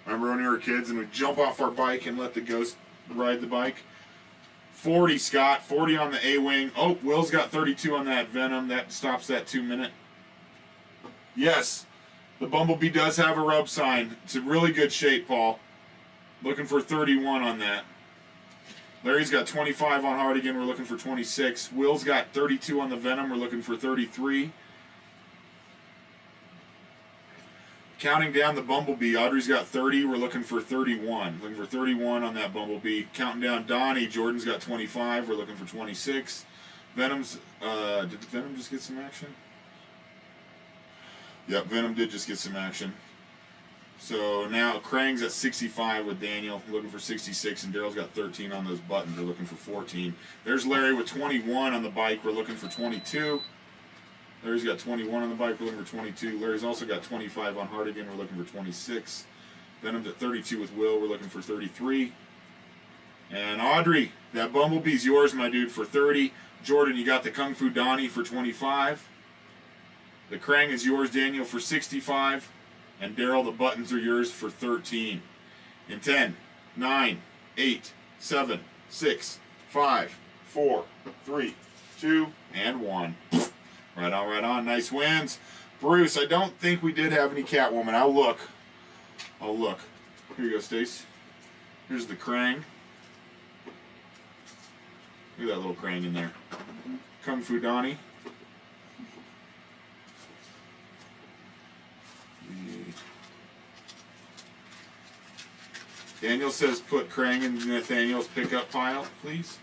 Remember when we were kids and we'd jump off our bike and let the ghost ride the bike? 40, Scott. 40 on the A-Wing. Oh, Will's got 32 on that Venom. That stops that 2 minute. Yes, the Bumblebee does have a rub sign. It's in really good shape, Paul. Looking for 31 on that. Larry's got 25 on Hardigan. We're looking for 26. Will's got 32 on the Venom. We're looking for 33. Counting down the Bumblebee, Audrey's got 30. We're looking for 31. Looking for 31 on that Bumblebee. Counting down Donnie, Jordan's got 25. We're looking for 26. Venom's, did Venom just get some action? Yep, Venom did just get some action. So now Krang's at 65 with Daniel, looking for 66, and Daryl's got 13 on those buttons. We're looking for 14. There's Larry with 21 on the bike. We're looking for 22. Larry's got 21 on the bike. We're looking for 22. Larry's also got 25 on Hardigan. We're looking for 26. Venom's at 32 with Will. We're looking for 33. And Audrey, that Bumblebee's yours, my dude, for 30. Jordan, you got the Kung Fu Donnie for 25. The Krang is yours, Daniel, for 65. And Daryl, the buttons are yours for 13. In 10, 9, 8, 7, 6, 5, 4, 3, 2, and 1. Right on, right on. Nice wins. Bruce, I don't think we did have any Catwoman. I'll look. I'll look. Here you go, Stace. Here's the Krang. Look at that little Krang in there. Kung Fu Donnie. Daniel says put Krang in Nathaniel's pickup pile, please.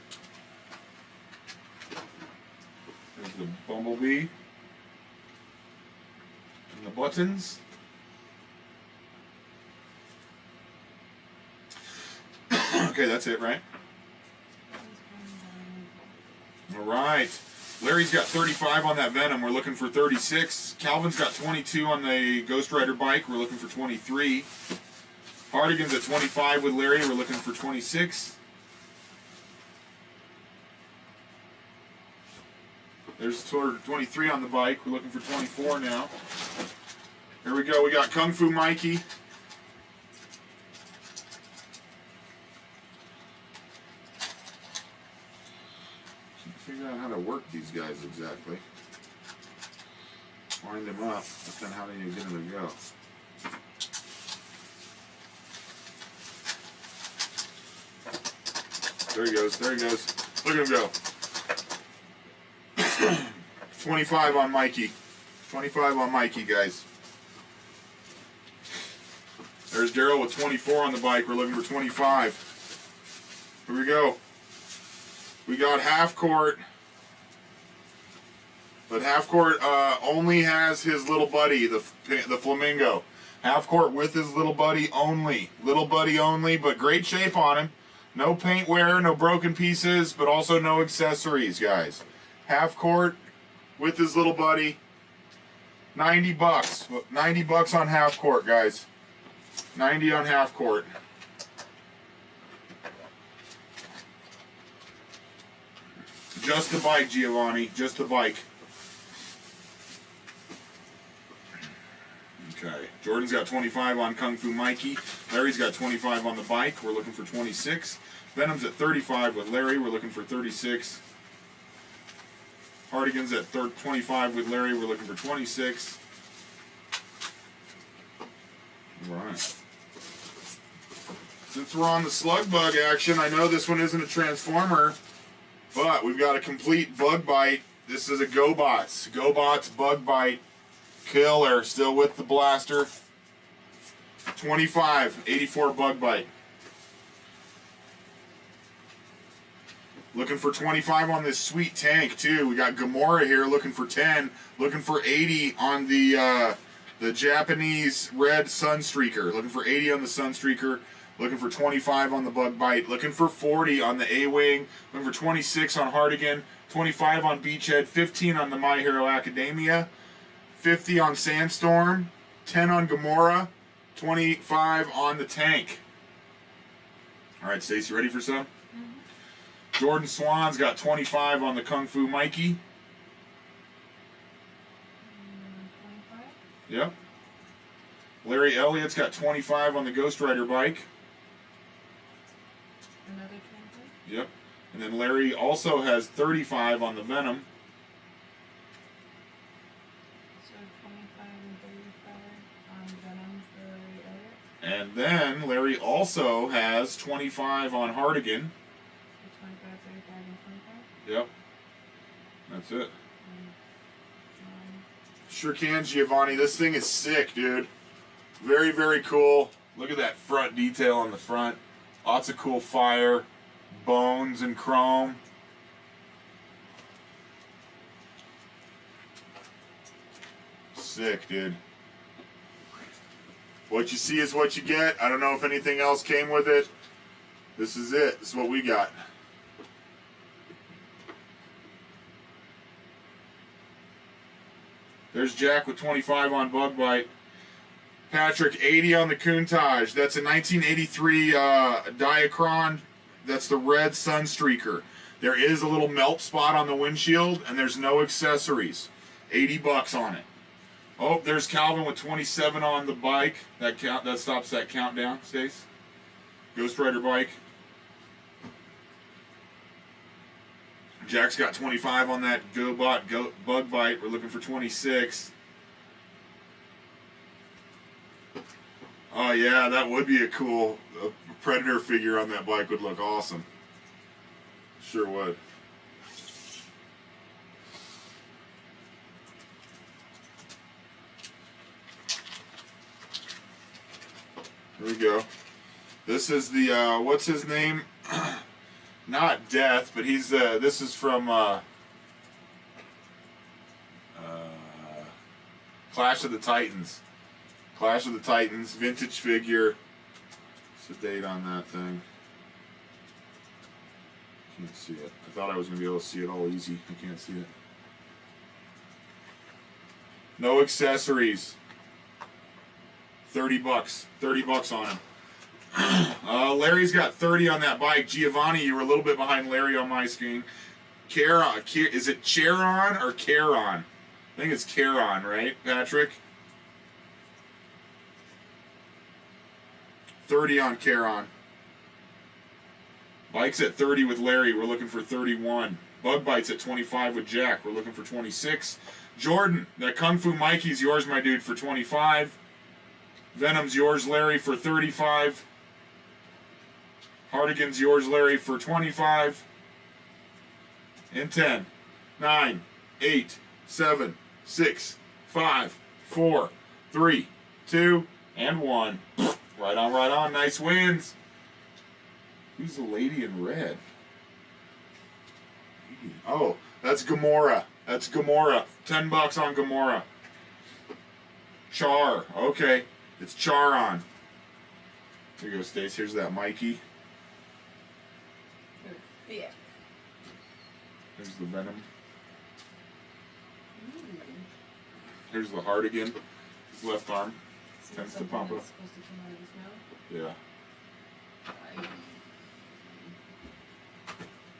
There's the Bumblebee. And the buttons. Okay, that's it, right? All right. Larry's got 35 on that Venom. We're looking for 36. Calvin's got 22 on the Ghost Rider bike. We're looking for 23. Hardigan's at 25 with Larry. We're looking for 26. There's 23 on the bike. We're looking for 24 now. Here we go. We got Kung Fu Mikey. Can't figure out how to work these guys exactly. Wind them up, but then how do you get them to go? There he goes. There he goes. Look at him go. 25 on Mikey. 25 on Mikey, guys. There's Daryl with 24 on the bike. We're looking for 25. Here we go. We got half court. But half court only has his little buddy, the Flamingo. Half court with his little buddy only. Little buddy only, but great shape on him. No paint wear, no broken pieces, but also no accessories, guys. Half court with his little buddy. 90 bucks. 90 bucks on half court, guys. 90 on half court. Just the bike, Giovanni. Just the bike. Okay. Jordan's got 25 on Kung Fu Mikey. Larry's got 25 on the bike. We're looking for 26. Venom's at 35 with Larry. We're looking for 36. Hardigan's at 25 with Larry. We're looking for 26. All right. Since we're on the slug bug action, I know this one isn't a transformer, but we've got a complete bug bite. This is a GoBots. GoBots bug bite killer. Still with the blaster. 25, 84 bug bite. Looking for 25 on this sweet tank too. We got Gamora here looking for 10. Looking for 80 on the Japanese red Sunstreaker. Looking for 80 on the Sunstreaker. Looking for 25 on the bug bite. Looking for 40 on the A-Wing. Looking for 26 on Hardigan. 25 on Beachhead. 15 on the My Hero Academia. 50 on Sandstorm. 10 on Gamora. 25 on the tank. All right, Stacey, ready for some? Jordan Swan's got 25 on the Kung Fu Mikey. 25? Yep. Larry Elliott's got 25 on the Ghost Rider bike. Another 25? Yep. And then Larry also has 35 on the Venom. So 25 and 35 on Venom for Larry Elliott. And then Larry also has 25 on Hardigan. 25, 35, and 25? Yep. That's it. Um, Sure can, Giovanni. This thing is sick, dude. Very, very cool. Look at that front detail on the front. Lots of cool fire, bones, and chrome. Sick, dude. What you see is what you get. I don't know if anything else came with it. This is it. This is what we got. There's Jack with 25 on Bug Bite. Patrick, 80 on the Countach. That's a 1983 Diachron. That's the red Sunstreaker. There is a little melt spot on the windshield, and there's no accessories. 80 bucks on it. Oh, there's Calvin with 27 on the bike. That stops that countdown, Stace. Ghost Rider bike. Jack's got 25 on that Bug Bite. We're looking for 26. Oh yeah, that would be a cool Predator figure on that bike. Would look awesome. Sure would. Here we go. This is the what's his name? Not Death, but he's this is from Clash of the Titans. Clash of the Titans, vintage figure. What's the date on that thing? Can't see it. I thought I was going to be able to see it all easy. I can't see it. No accessories. 30 bucks. 30 bucks on him. Larry's got 30 on that bike. Giovanni, you were a little bit behind Larry on my screen. Is it Charon or Charon? I think it's Charon, right, Patrick? 30 on Charon. Bike's at 30 with Larry. We're looking for 31. Bug Bite's at 25 with Jack. We're looking for 26. Jordan, that Kung Fu Mikey's yours, my dude, for 25. Venom's yours, Larry, for 35. Hardigan's yours, Larry, for 25. And 10, 9, 8, 7, 6, 5, 4, 3, 2, and 1. Right on, right on. Nice wins. Who's the lady in red? Oh, that's Gamora. That's Gamora. 10 bucks on Gamora. Char. Okay. It's Charon. Here you go, Stace. Here's that Mikey. Yeah. Here's the Venom. Here's the Hardigan. His left arm tends to pump up. Yeah.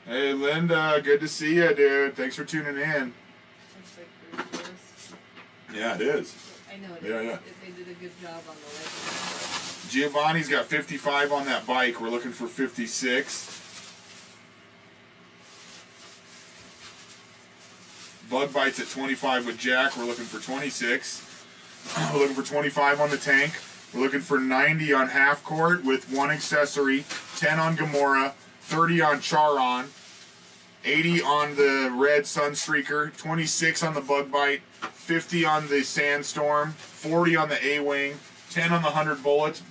Hey, Linda. Good to see you, dude. Thanks for tuning in. Looks like Bruce Willis. Yeah, it is. I know it Yeah, is. yeah. They did a good job on the leg. Giovanni's got 55 on that bike. We're looking for 56. Bug Bites at 25 with Jack. We're looking for 26. We're looking for 25 on the tank. We're looking for 90 on Half Court with 1 accessory. 10 on Gamora. 30 on Charon. 80 on the Red Sunstreaker. 26 on the Bug Bite. 50 on the Sandstorm. 40 on the A-Wing. 10 on the 100 Bullets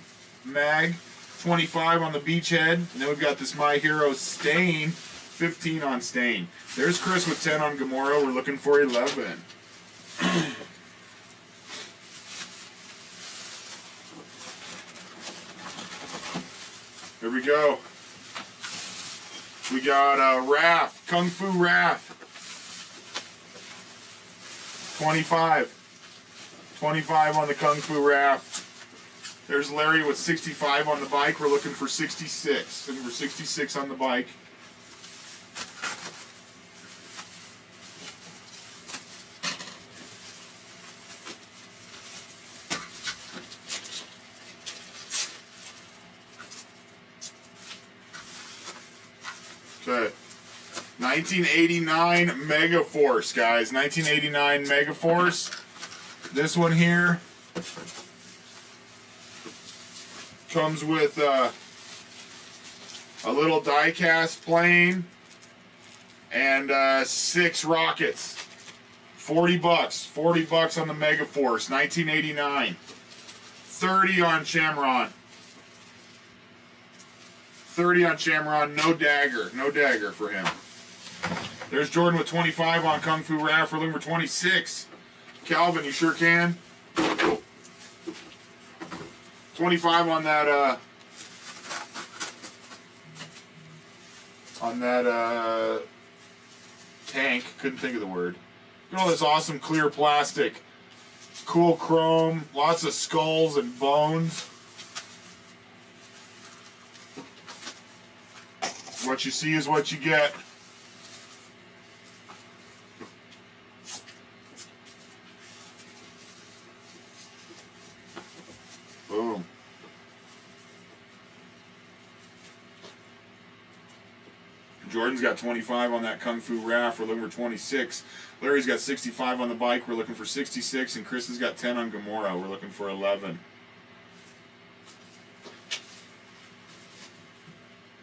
mag. 25 on the Beachhead. And then we've got this My Hero Stain. 15 on Stain. There's Chris with 10 on Gamora. We're looking for 11. Here we go. We got Raph, Kung Fu Raph. 25. 25 on the Kung Fu Raph. There's Larry with 65 on the bike. We're looking for 66. Looking for 66 on the bike. Okay. 1989 Megaforce, guys. 1989 Megaforce. This one here comes with a little die-cast plane and 6 rockets. 40 bucks. 40 bucks on the Megaforce. 1989. 30 on Shamron. 30 on Shamron, no dagger. No dagger for him. There's Jordan with 25 on Kung Fu Raph. We're looking for 26. Calvin, you sure can. 25 on that, tank. Couldn't think of the word. Look at all this awesome clear plastic. Cool chrome. Lots of skulls and bones. What you see is what you get. Boom. Jordan's got 25 on that Kung Fu Raph. We're looking for 26. Larry's got 65 on the bike. We're looking for 66. And Chris has got 10 on Gamora. We're looking for 11.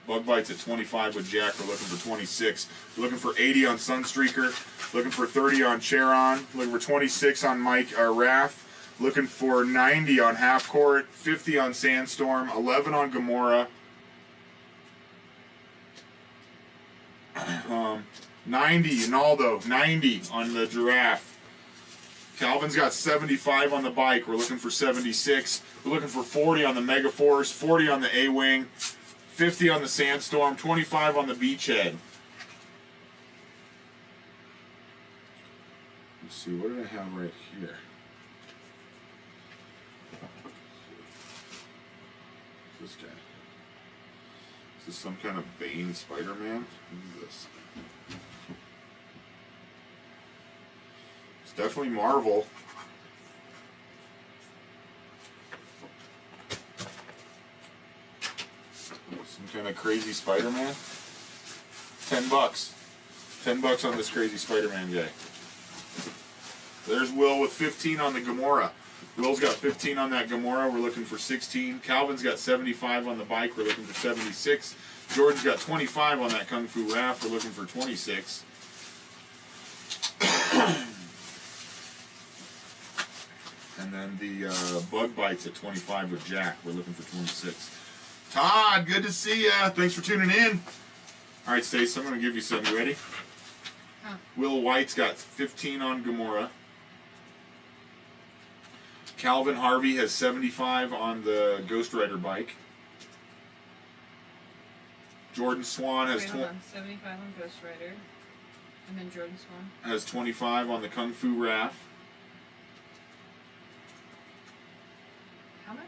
Bug Bites at 25 with Jack. We're looking for 26. We're looking for 80 on Sunstreaker. Looking for 30 on Charon. Looking for 26 on Raph. Looking for 90 on Half Court. 50 on Sandstorm. 11 on Gamora. 90 Ronaldo. 90 on the Giraffe. Calvin's got 75 on the bike. We're looking for 76. We're looking for 40 on the Megaforce. 40 on the A-Wing. 50 on the Sandstorm, 25 on the Beachhead. Let's see, what did I have right here? What's this guy? Is this some kind of Bane Spider-Man? What is this? It's definitely Marvel. Some kind of crazy Spider-Man. $10. $10 on this crazy Spider-Man guy. There's Will with 15 on the Gamora. Will's got 15 on that Gamora. We're looking for 16. Calvin's got 75 on the bike. We're looking for 76. Jordan's got 25 on that Kung Fu Raft. We're looking for 26. And then the Bug Bites at 25 with Jack. We're looking for 26. Todd, good to see ya. Thanks for tuning in. All right, Stace, I'm going to give you some. You ready? Huh. Will White's got 15 on Gamora. Calvin Harvey has 75 on the Ghost Rider bike. Jordan Swan has 75 on Ghost Rider. And then Jordan Swan has 25 on the Kung Fu Raft. How much?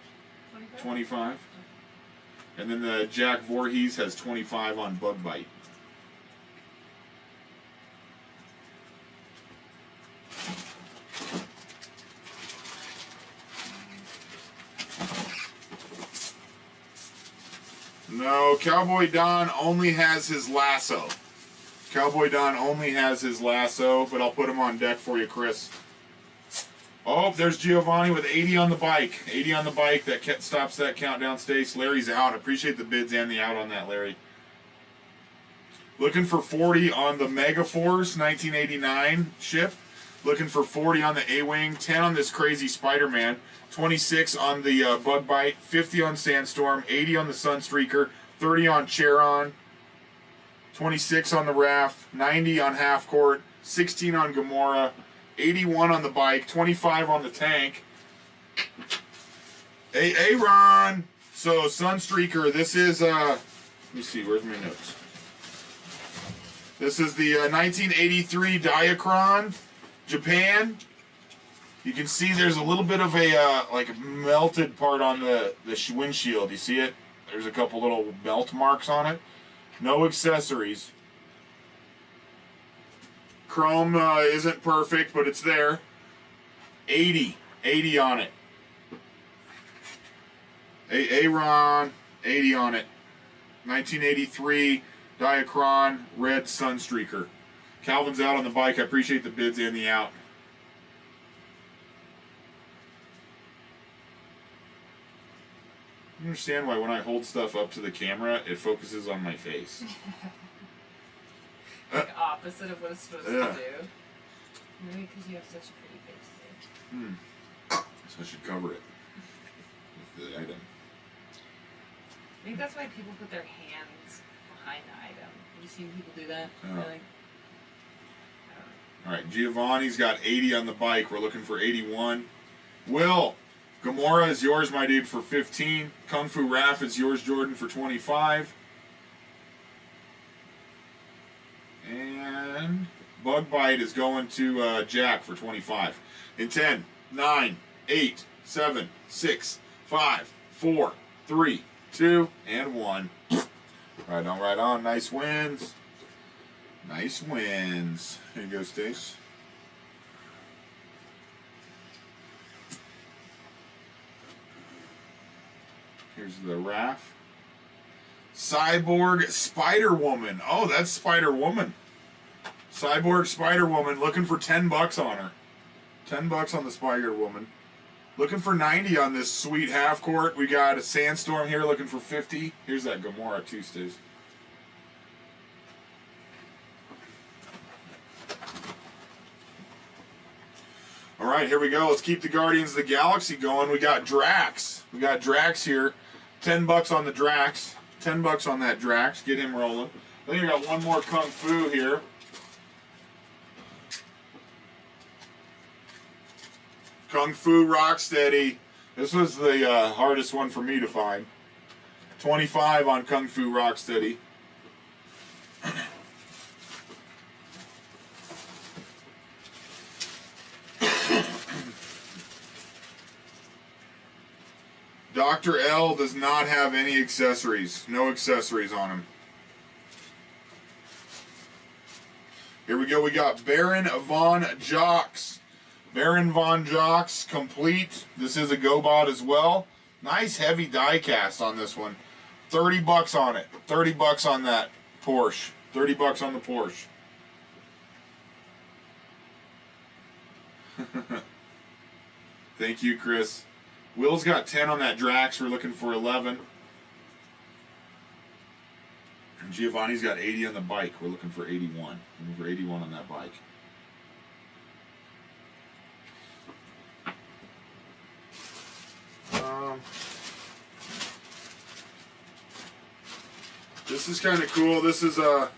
25? 25. And then the Jack Voorhees has 25 on Bug Bite. No, Cowboy Don only has his lasso. Cowboy Don only has his lasso, but I'll put him on deck for you, Chris. Oh, there's Giovanni with 80 on the bike. 80 on the bike. That stops that countdown, Stace. Larry's out. Appreciate the bids and the out on that, Larry. Looking for 40 on the Mega Force 1989 ship. Looking for 40 on the A-Wing. 10 on this crazy Spider-Man. 26 on the Bug Bite. 50 on Sandstorm. 80 on the Sunstreaker. 30 on Charon. 26 on the Raft. 90 on Half Court. 16 on Gamora. 81 on the bike, 25 on the tank. Hey, Ron. So Sunstreaker, this is let me see, where's my notes? This is the 1983 Diachron, Japan. You can see there's a little bit of a like melted part on the windshield. You see it? There's a couple little melt marks on it. No accessories. Chrome isn't perfect, but it's there. 80 on it. Aaron, 80 on it. 1983 Diachron Red Sunstreaker. Calvin's out on the bike. I appreciate the bids and the out. I understand why when I hold stuff up to the camera, it focuses on my face. Like opposite of what it's supposed to do. Maybe because you have such a pretty face there. So I should cover it with the item. I think that's why people put their hands behind the item. Have you seen people do that? Oh. Really? All right, Giovanni's got 80 on the bike. We're looking for 81. Will, Gamora is yours, my dude, for 15. Kung Fu Raft is yours, Jordan, for 25. And Bug Bite is going to Jack for 25. In 10, 9, 8, 7, 6, 5, 4, 3, 2, and 1. Right on, right on. Nice wins. Nice wins. Here you go, Stace. Here's the Raft. Cyborg Spider-Woman. Oh, that's Spider-Woman. Cyborg Spider-Woman. Looking for $10 on her. $10 on the Spider-Woman. Looking for 90 on this sweet half court. We got a Sandstorm here looking for 50. Here's that Gamora Tuesdays. All right, here we go. Let's keep the Guardians of the Galaxy going. We got Drax. We got Drax here. $10 on the Drax. $10 on that Drax. Get him rolling. I think I got one more Kung Fu here. Kung Fu Rocksteady. This was the hardest one for me to find. 25 on Kung Fu Rocksteady. Dr. L does not have any accessories. No accessories on him. Here we go. We got Baron Von Jocks. Baron Von Jocks complete. This is a GoBot as well. Nice heavy die cast on this one. 30 bucks on it. 30 bucks on that Porsche. 30 bucks on the Porsche. Thank you, Chris. Will's got 10 on that Drax. We're looking for 11. And Giovanni's got 80 on the bike. We're looking for 81. Looking for 81 on that bike. This is kind of cool. This is a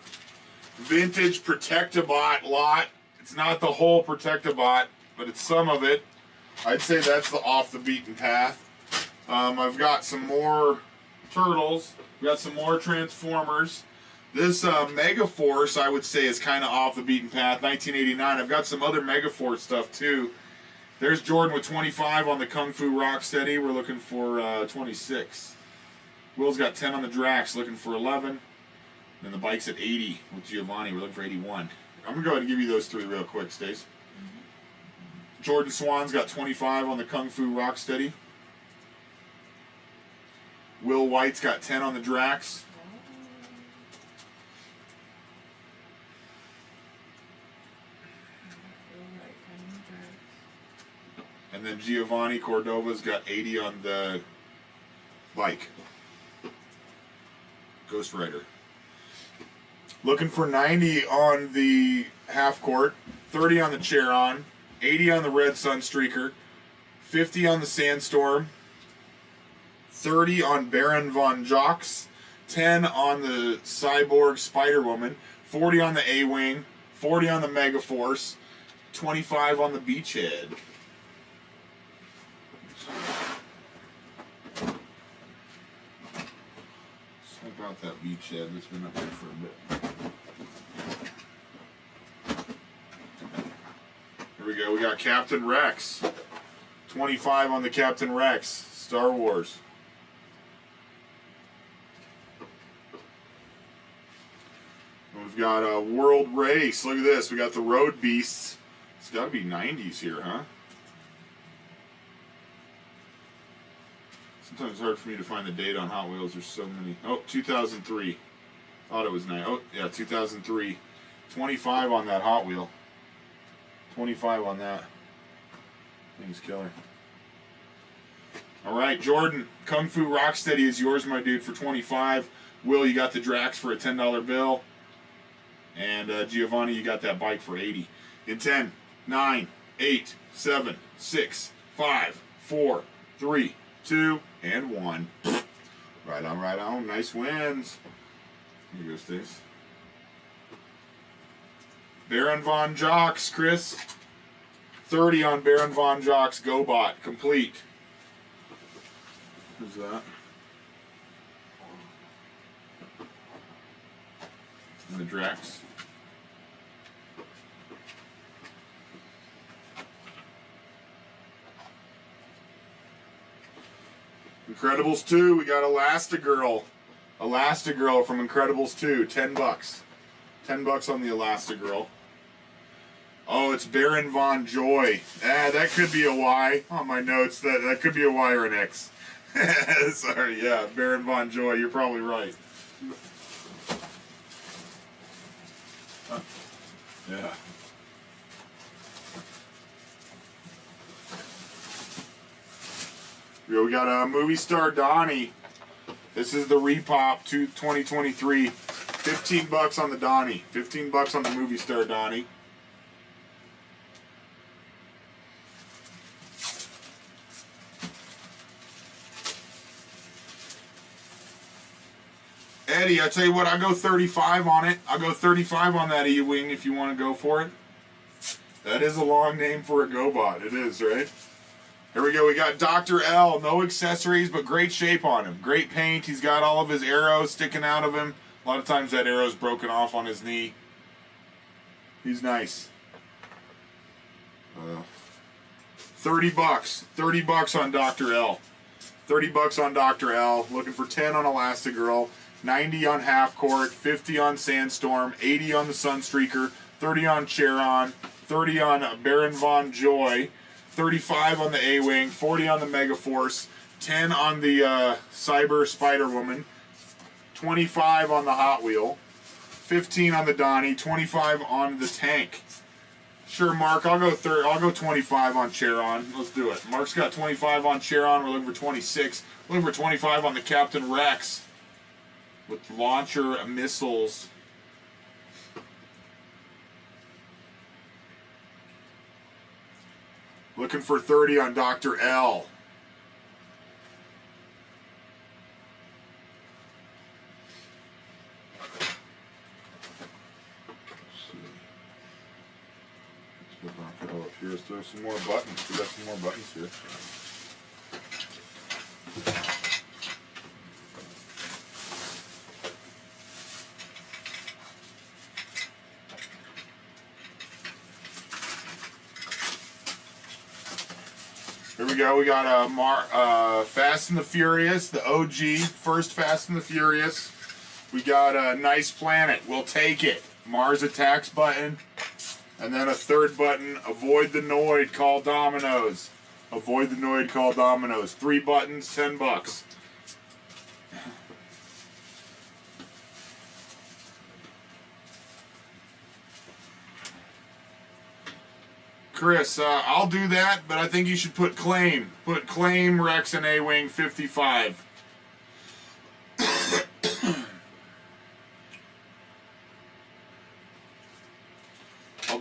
vintage Protectabot lot. It's not the whole Protectabot, but it's some of it. I'd say that's the off the beaten path. I've got some more Turtles. We've got some more Transformers. This Megaforce, I would say, is kind of off the beaten path. 1989. I've got some other Megaforce stuff too. There's Jordan with 25 on the Kung Fu Rocksteady. We're looking for 26. Will's got 10 on the Drax, looking for 11. And the bike's at 80 with Giovanni. We're looking for 81. I'm going to go ahead and give you those three real quick, Stace. Jordan Swan's got 25 on the Kung Fu Rocksteady. Will White's got 10 on the Drax. And then Giovanni Cordova's got 80 on the bike. Ghost Rider. Looking for 90 on the half court, 30 on the Charon, 80 on the Red Sunstreaker, 50 on the Sandstorm, 30 on Baron Von Jocks, 10 on the Cyborg Spider-Woman, 40 on the A-Wing, 40 on the Megaforce, 25 on the Beachhead. Swipe out that Beachhead that's been up there for a bit. Here we go. We got Captain Rex. 25 on the Captain Rex. Star Wars. We've got a World Race. Look at this. We got the Road Beasts. It's got to be 90s here, huh? Sometimes it's hard for me to find the date on Hot Wheels. There's so many. Oh, 2003. Thought it was 9. Oh, yeah, 2003. 25 on that Hot Wheel. 25 on that. Thing's killer. All right, Jordan. Kung Fu Rocksteady is yours, my dude, for 25. Will, you got the Drax for a $10 bill. And Giovanni, you got that bike for 80. In 10, 9, 8, 7, 6, 5, 4, 3, 2, and 1. Right on, right on. Nice wins. Here you go, Stace. Baron Von Jocks, Chris. 30 on Baron Von Jocks. GoBot. Complete. Who's that? And the Drax. Incredibles 2, we got Elastigirl. Elastigirl from Incredibles 2, 10 bucks. 10 bucks on the Elastigirl. Oh, it's Baron Von Joy. That could be a Y on my notes. That could be a Y or an X. Sorry, yeah, Baron Von Joy, you're probably right. Yeah. We got a Movie Star Donnie. This is the Repop 2023. 15 bucks on the Donnie. 15 bucks on the Movie Star Donnie. Eddie, I tell you what, I'll go 35 on it. I'll go 35 on that E-Wing if you want to go for it. That is a long name for a GoBot. It is, right? Here we go. We got Dr. L. No accessories, but great shape on him. Great paint. He's got all of his arrows sticking out of him. A lot of times that arrow's broken off on his knee. He's nice. 30 bucks. 30 bucks on Dr. L. $30 on Dr. L. Looking for 10 on Elastigirl. 90 on Half Court. 50 on Sandstorm. 80 on the Sunstreaker. 30 on Charon. 30 on Baron Von Joy. 35 on the A-Wing. 40 on the Megaforce. 10 on the Cyber Spider-Woman. 25 on the Hot Wheel. 15 on the Donnie. 25 on the Tank. Sure, Mark. I'll go 25 on Charon. Let's do it. Mark's got 25 on Charon. We're looking for 26. We're looking for 25 on the Captain Rex with launcher missiles. Looking for 30 on Dr. L. Let's throw some more buttons. We got some more buttons here. Here we go. We got Fast and the Furious, the OG, first Fast and the Furious. We got a Nice Planet. We'll take it. Mars Attacks button. And then a third button, Avoid the Noid, Call Dominoes. Avoid the Noid, Call Dominoes. 3 buttons, $10. Chris, I'll do that, but I think you should put Claim. Put Claim, Rex, and A-Wing 55.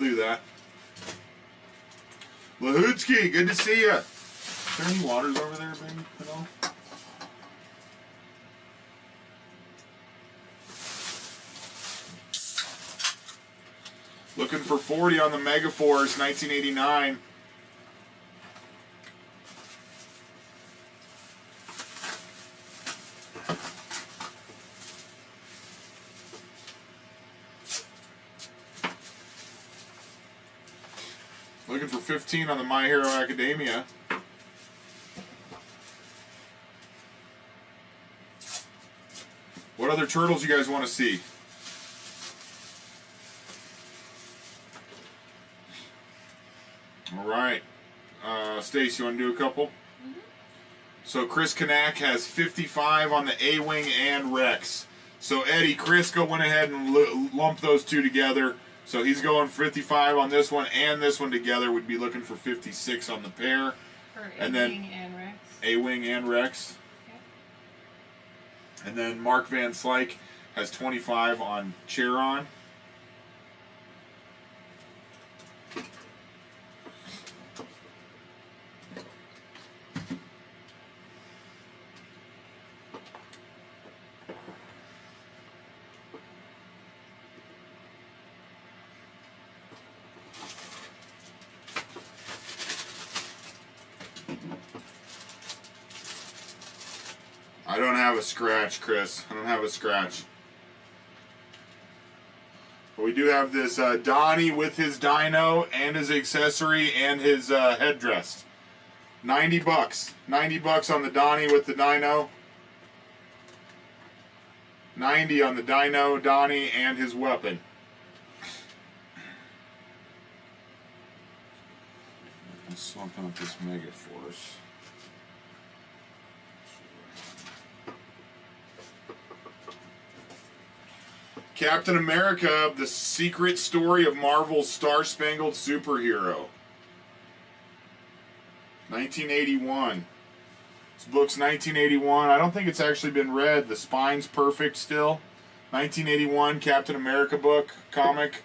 Do that. Lahootsky, good to see you. Is there any waters over there, baby? At all? Looking for 40 on the Megaforce, 1989. Looking for 15 on the My Hero Academia. What other turtles you guys want to see? All right. Stace, you want to do a couple? Mm-hmm. So Chris Kanak has 55 on the A-Wing and Rex. So Eddie, Chris went ahead and lump those two together. So he's going 55 on this one and this one together. Would be looking for 56 on the pair. For and A-Wing and Rex. A-Wing and Rex. Okay. And then Mark Van Slyke has 25 on Charon. I don't have a scratch, Chris. I don't have a scratch. But we do have this Donnie with his dino and his accessory and his headdress. $90. $90 on the Donnie with the dino. 90 on the dino, Donnie, and his weapon. Let's swap out this Megaforce. Captain America, The Secret Story of Marvel's Star-Spangled Superhero. 1981. This book's 1981. I don't think it's actually been read. The spine's perfect still. 1981 Captain America book, comic.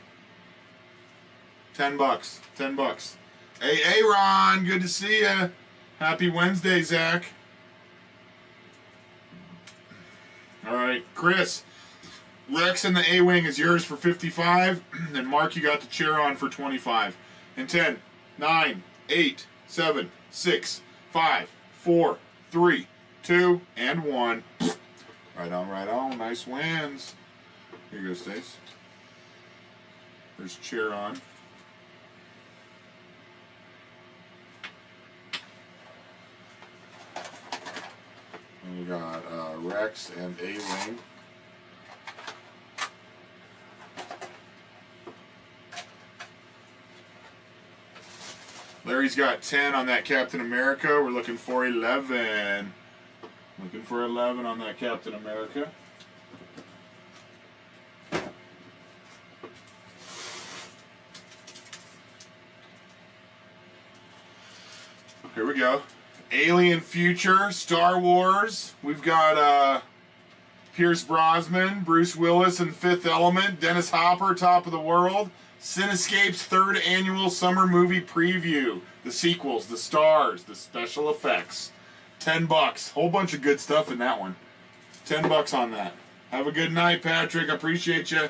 $10. $10. Hey, Ron, good to see ya. Happy Wednesday, Zach. All right, Chris. Rex and the A-Wing is yours for 55. And Mark, you got the Charon for 25. And 10, 9, 8, 7, 6, 5, 4, 3, 2, and 1. Right on, right on. Nice wins. Here you go, Stace. There's Charon. We got Rex and A-Wing. Larry's got 10 on that Captain America. We're looking for 11. Looking for 11 on that Captain America. Here we go. Alien Future, Star Wars. We've got Pierce Brosnan, Bruce Willis in Fifth Element, Dennis Hopper, Top of the World. Cinescape's third annual summer movie preview. The sequels, the stars, the special effects. $10. Whole bunch of good stuff in that one. $10 on that. Have a good night, Patrick. I appreciate you.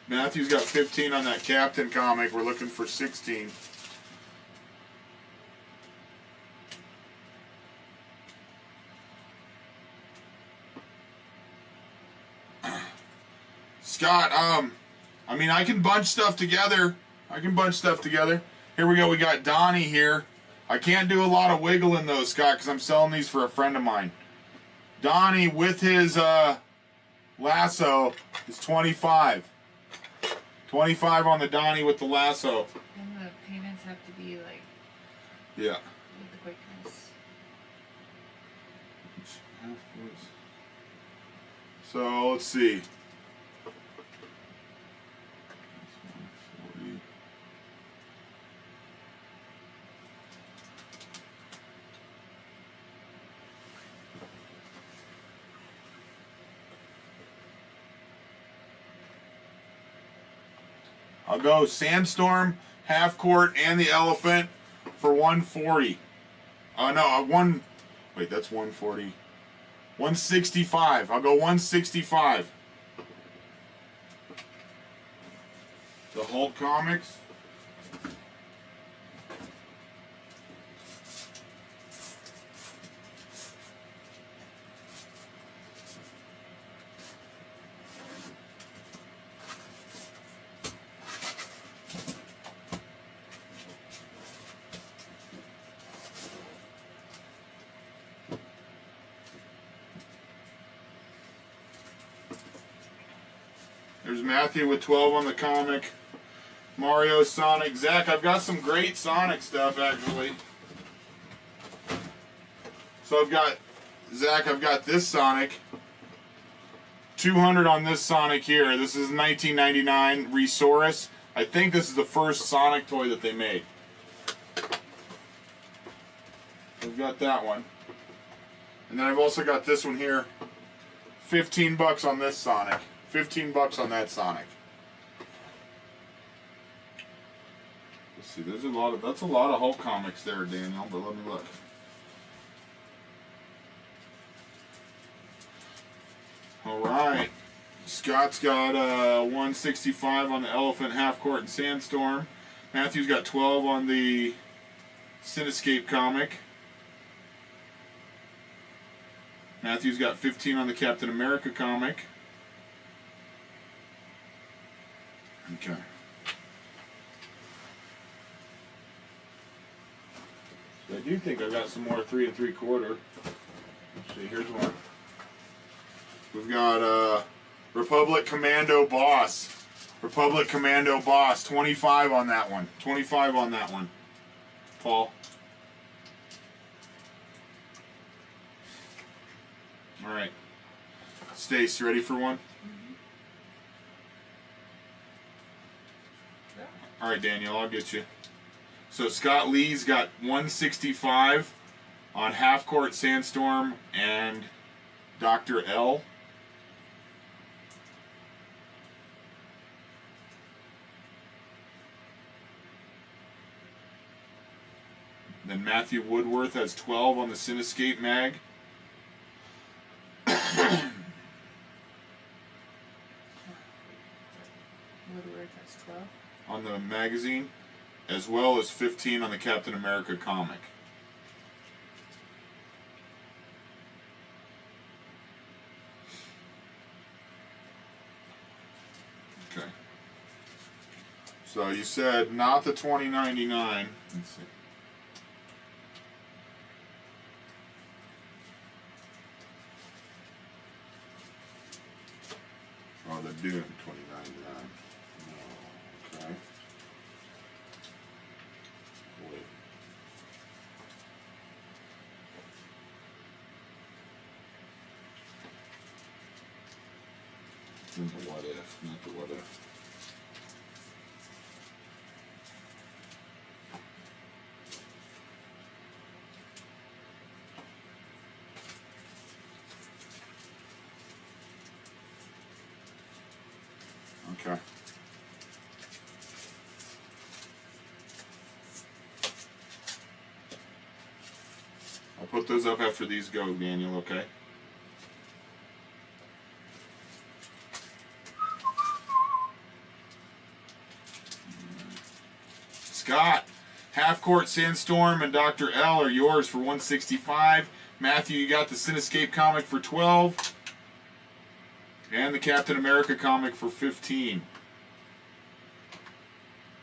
Matthew's got 15 on that Captain comic. We're looking for 16. Scott, I mean, I can bunch stuff together. Here we go. We got Donnie here. I can't do a lot of wiggling though, Scott, because I'm selling these for a friend of mine. Donnie with his lasso is 25. 25 on the Donnie with the lasso. And the payments have to be like... Yeah. With the quickness. So, let's see. I'll go Sandstorm, Half Court, and the Elephant for 140. Wait, that's 140. 165. I'll go 165. The Hulk comics. There's Matthew with 12 on the comic. Mario, Sonic, Zach. I've got some great Sonic stuff, actually. So I've got, Zach, I've got this Sonic. 200 on this Sonic here. This is 1999 Resaurus. I think this is the first Sonic toy that they made. I've got that one. And then I've also got this one here. $15 on this Sonic. $15 on that Sonic. Let's see, that's a lot of Hulk comics there, Daniel, but let me look. Alright. Scott's got 165 on the Elephant, Half Court, and Sandstorm. Matthew's got 12 on the Cinescape comic. Matthew's got 15 on the Captain America comic. Okay. So I do think I've got some more 3 3/4. Let's see, here's one. We've got Republic Commando Boss. Republic Commando Boss. 25 on that one. 25 on that one. Paul. Alright. Stace, ready for one? Alright, Daniel, I'll get you. So Scott Lee's got 165 on Half Court, Sandstorm, and Dr. L. Then Matthew Woodworth has 12 on the Cinescape mag. Woodworth has 12. On the magazine, as well as 15 on the Captain America comic. So you said not the 2099. Let's see. Oh, they're doing 2099. Oh, okay. Wait. Then the what if, not the what if. Okay. I'll put those up after these go, Daniel, okay? Scott, Half Court Sandstorm and Dr. L are yours for $165. Matthew, you got the Cinescape comic for $12. And the Captain America comic for $15.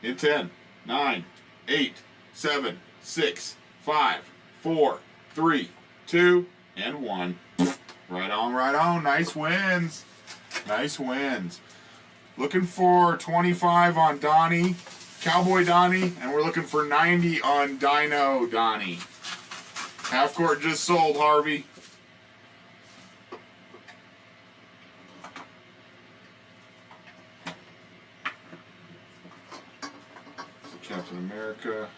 In 10, 9, 8, 7, 6, 5, 4, 3, 2, and 1. Right on, right on. Nice wins. Nice wins. Looking for 25 on Donnie, Cowboy Donnie, and we're looking for 90 on Dino Donnie. Half Court just sold, Harvey. Captain America,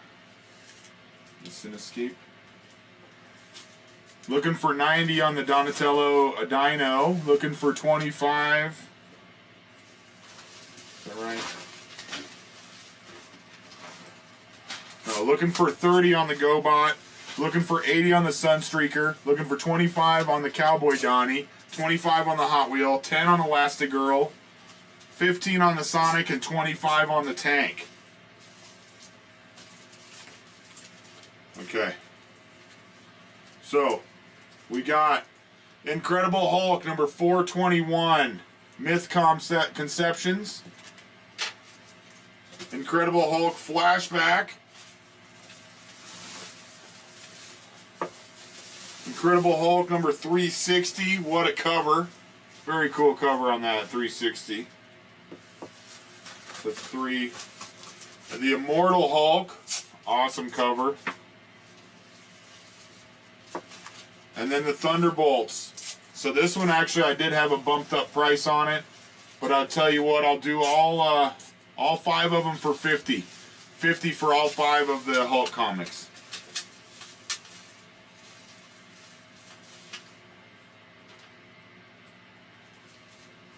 the Cinescape. Looking for 90 on the Donatello Dino. Looking for 25. Is that right? No, looking for 30 on the GoBot. Looking for 80 on the Sunstreaker. Looking for 25 on the Cowboy Donnie. 25 on the Hot Wheel. 10 on Elastigirl. 15 on the Sonic and 25 on the Tank. Okay, so we got Incredible Hulk number 421, Mythcom set Conceptions, Incredible Hulk flashback, Incredible Hulk number 360, what a cover, very cool cover on that 360, that's 3, the Immortal Hulk, awesome cover. And then the Thunderbolts. So this one actually I did have a bumped up price on it, but I'll tell you what, I'll do all 5 of them for 50. 50 for all 5 of the Hulk comics.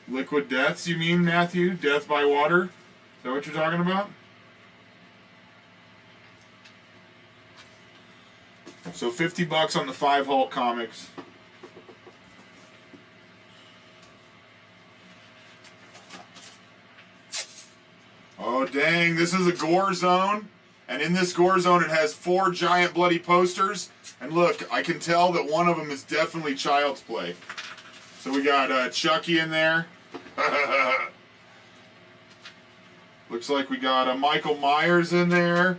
Liquid Deaths, you mean, Matthew? Death by Water? Is that what you're talking about? So $50 on the 5 Hulk comics. Oh dang, this is a gore zone. And in this gore zone it has 4 giant bloody posters. And look, I can tell that one of them is definitely Child's Play. So we got Chucky in there. Looks like we got Michael Myers in there.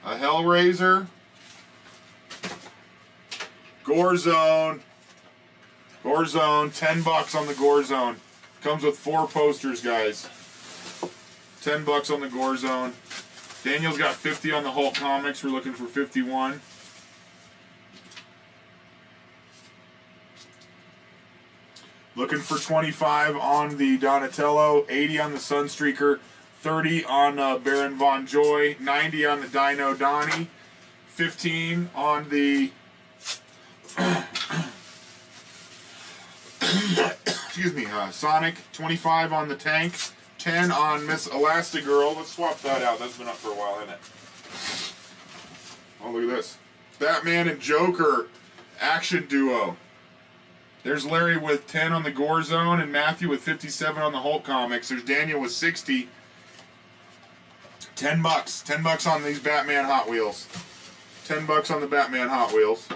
A Hellraiser, Gore Zone, $10 on the Gore Zone. Comes with 4 posters, guys. $10 on the Gore Zone. Daniel's got 50 on the Hulk comics. We're looking for 51. Looking for 25 on the Donatello, 80 on the Sunstreaker, 30 on Baron Von Joy, 90 on the Dino Donnie, 15 on the excuse me, Sonic, 25 on the Tank, 10 on Miss Elastigirl. Let's swap that out. That's been up for a while, hasn't it? Oh, look at this. Batman and Joker action duo. There's Larry with 10 on the Gore Zone and Matthew with 57 on the Hulk comics. There's Daniel with 60. $10. $10 on these Batman Hot Wheels. $10 on the Batman Hot Wheels.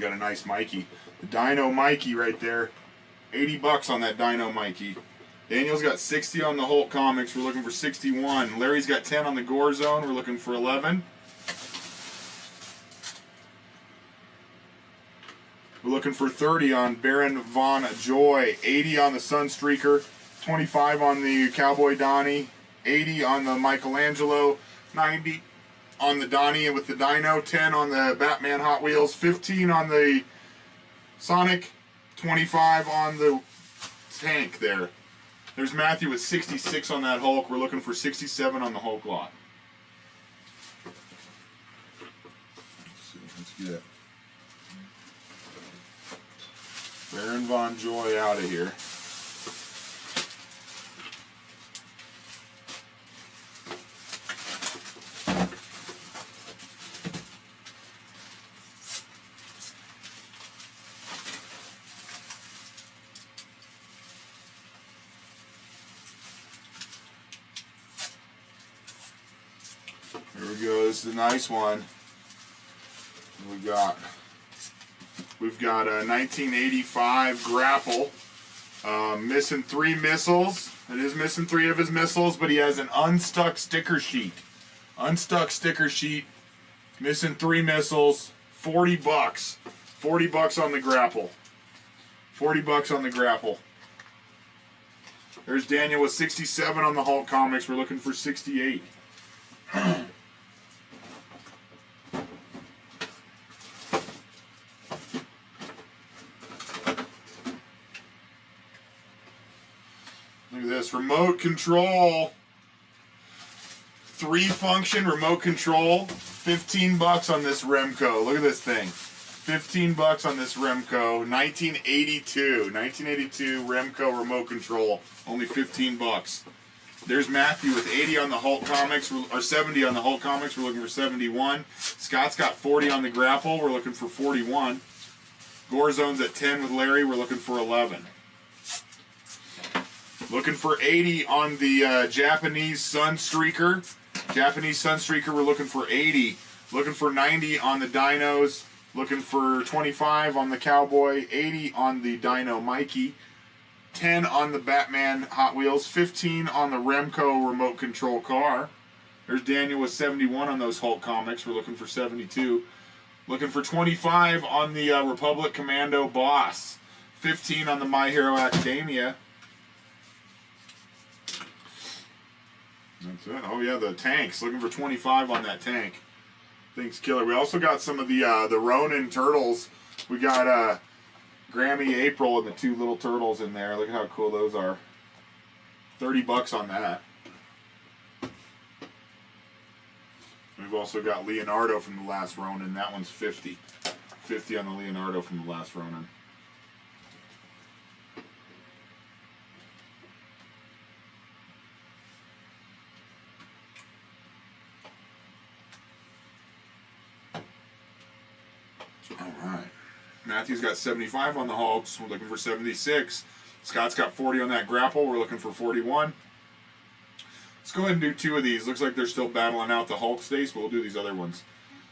got a nice Mikey. The Dino Mikey right there. 80 bucks on that Dino Mikey. Daniel's got 60 on the Hulk Comics. We're looking for 61. Larry's got 10 on the Gore Zone. We're looking for 11. We're looking for 30 on Baron Von Joy. 80 on the Sunstreaker. 25 on the Cowboy Donnie. 80 on the Michelangelo. 90 on the Donnie with the Dino. 10 on the Batman Hot Wheels. 15 on the Sonic. 25 on the tank there. There's Matthew with 66 on that Hulk. We're looking for 67 on the Hulk lot. Let's get Baron Von Joy out of here. Here we go. This is a nice one. We've got a 1985 Grapple. Missing 3 missiles. It is missing 3 of his missiles, but he has an unstuck sticker sheet. Unstuck sticker sheet. Missing 3 missiles. 40 bucks. 40 bucks on the Grapple. 40 bucks on the Grapple. There's Daniel with 67 on the Hulk Comics. We're looking for 68. Look at this, remote control, 3-function remote control, 15 bucks on this Remco. Look at this thing, 15 bucks on this Remco, 1982 Remco remote control, only 15 bucks. There's Matthew with 80 on the Hulk Comics, or 70 on the Hulk Comics. We're looking for 71. Scott's got 40 on the Grapple. We're looking for 41. Gore Zone's at 10 with Larry. We're looking for 11. Looking for 80 on the Japanese Sunstreaker. Japanese Sunstreaker, we're looking for 80. Looking for 90 on the Dinos. Looking for 25 on the Cowboy. 80 on the Dino Mikey. 10 on the Batman Hot Wheels. 15 on the Remco remote control car. There's Daniel with 71 on those Hulk Comics. We're looking for 72. Looking for 25 on the Republic Commando Boss. 15 on the My Hero Academia. That's it. Oh yeah, the tanks. Looking for 25 on that tank. Thing's killer. We also got some of the Ronin turtles. We got Grammy April and the 2 little turtles in there. Look at how cool those are. 30 bucks on that. We've also got Leonardo from the last Ronin. That one's 50. 50 on the Leonardo from the last Ronin. Alright. Matthew's got 75 on the Hulks. We're looking for 76. Scott's got 40 on that Grapple. We're looking for 41. Let's go ahead and do 2 of these. Looks like they're still battling out the Hulk states, but we'll do these other ones.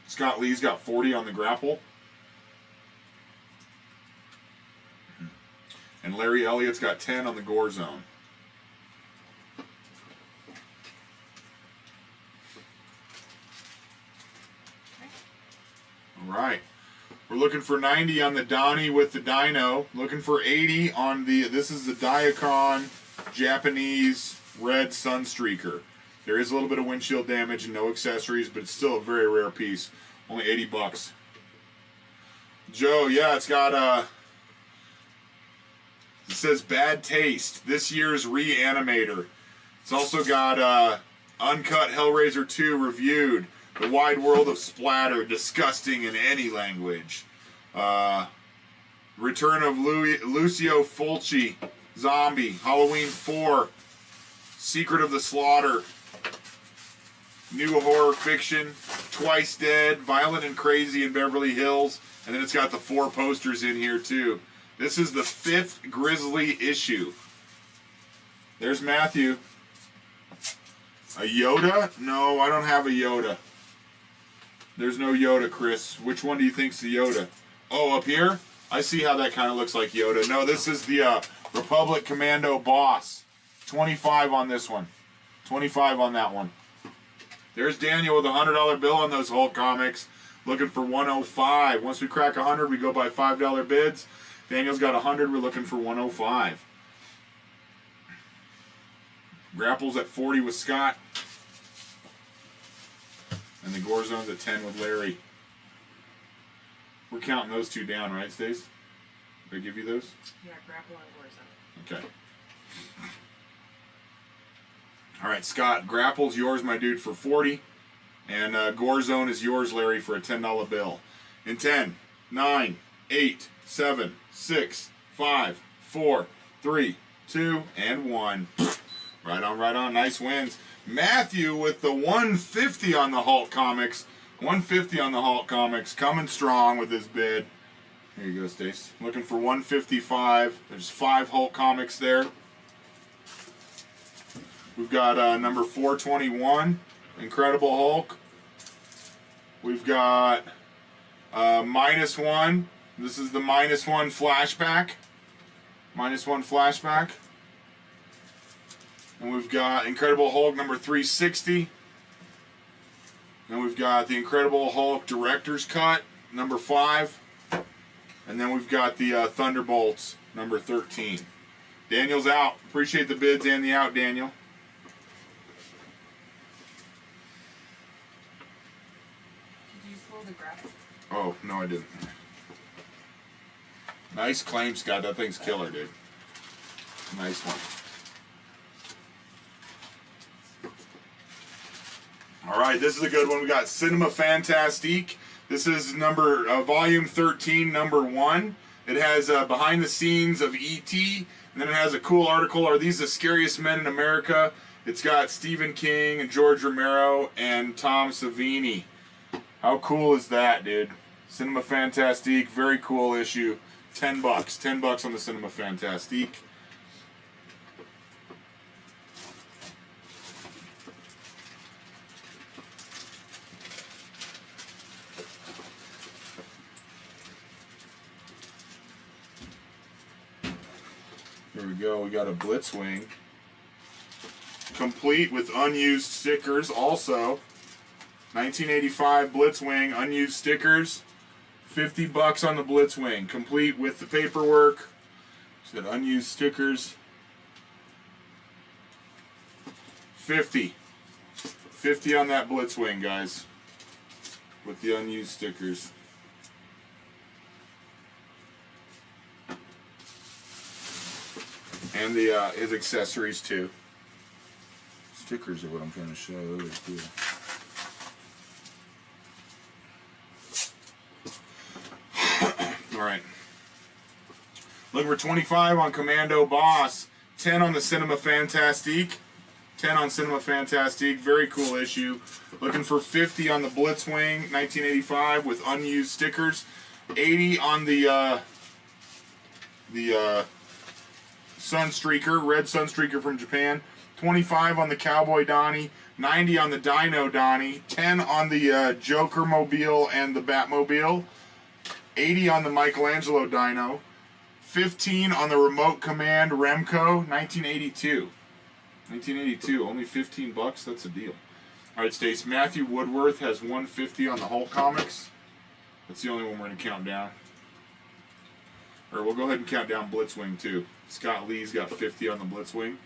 Scott Lee's got 40 on the Grapple. And Larry Elliott's got 10 on the Gore Zone. Alright. We're looking for 90 on the Donnie with the Dino. Looking for 80 on the, this is the Diacon Japanese Red Sunstreaker. There is a little bit of windshield damage and no accessories, but it's still a very rare piece. Only 80 bucks. Joe, yeah, it's got, it says Bad Taste. This year's Reanimator. It's also got, Uncut Hellraiser 2 reviewed. The Wide World of Splatter, disgusting in any language. Return of Lucio Fulci, Zombie, Halloween 4, Secret of the Slaughter, New Horror Fiction, Twice Dead, Violent and Crazy in Beverly Hills, and then it's got the 4 posters in here too. This is the 5th Grizzly issue. There's Matthew. A Yoda? No, I don't have a Yoda. There's no Yoda, Chris. Which one do you think's the Yoda? Oh, up here? I see how that kind of looks like Yoda. No, this is the Republic Commando Boss. 25 on this one. 25 on that one. There's Daniel with a $100 bill on those Hulk comics. Looking for 105. Once we crack 100, we go by $5 bids. Daniel's got 100. We're looking for 105. Grapples at 40 with Scott. And the Gore Zone's at 10 with Larry. We're counting those two down, right, Stace? Did I give you those? Yeah, grapple and Gore Zone. Okay. All right, Scott, Grapple's yours, my dude, for 40. And Gore Zone is yours, Larry, for a $10 bill. In 10, 9, 8, 7, 6, 5, 4, 3, 2, and 1. Right on, right on. Nice wins. Matthew with the 150 on the Hulk comics. 150 on the Hulk comics. Coming strong with his bid. Here you go, Stace. Looking for 155. There's 5 Hulk comics there. We've got number 421, Incredible Hulk. We've got -1. This is the -1 flashback. -1 flashback. And we've got Incredible Hulk number 360. Then we've got the Incredible Hulk Director's Cut, number 5. And then we've got the Thunderbolts, number 13. Daniel's out. Appreciate the bids and the out, Daniel. Did you pull the grapple? Oh, no I didn't. Nice claim, Scott. That thing's killer, dude. Nice one. All right, this is a good one. We got Cinema Fantastique. This is volume 13, number 1. It has behind the scenes of E.T., and then it has a cool article, Are These the Scariest Men in America? It's got Stephen King and George Romero and Tom Savini. How cool is that, dude? Cinema Fantastique, very cool issue. $10. $10 on the Cinema Fantastique. Here we go, we got a Blitzwing. Complete with unused stickers also. 1985 Blitzwing, unused stickers. $50 on the Blitzwing. Complete with the paperwork. Said unused stickers. 50. 50 on that Blitzwing, guys. With the unused stickers. And the his accessories too. Stickers are what I'm trying to show. Those are cool. All right. Looking for 25 on Commando Boss. 10 on the Cinema Fantastique. 10 on Cinema Fantastique. Very cool issue. Looking for 50 on the Blitzwing 1985 with unused stickers. 80 on the Sunstreaker, red Sunstreaker from Japan. 25 on the Cowboy Donnie. 90 on the Dino Donnie. 10 on the Joker Mobile and the Batmobile. 80 on the Michelangelo Dino. 15 on the Remote Command Remco. 1982. 1982, only $15. That's a deal. All right, Stace. Matthew Woodworth has 150 on the Hulk comics. That's the only one we're going to count down. Or we'll go ahead and count down Blitzwing too. Scott Lee's got 50 on the Blitzwing.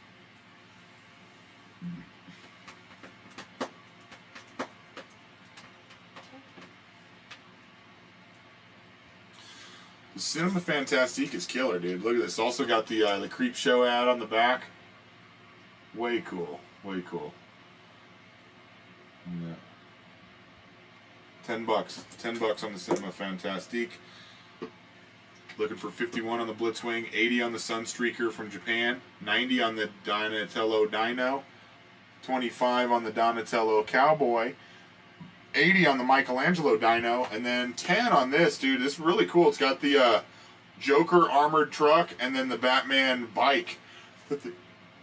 The Cinema Fantastique is killer, dude. Look at this. Also got the Creep Show ad on the back. Way cool. Way cool. Yeah. $10. $10 on the Cinema Fantastique. Looking for 51 on the Blitzwing, 80 on the Sunstreaker from Japan, 90 on the Donatello Dino, 25 on the Donatello Cowboy, 80 on the Michelangelo Dino, and then 10 on this, dude. This is really cool. It's got the Joker armored truck and then the Batman bike. But the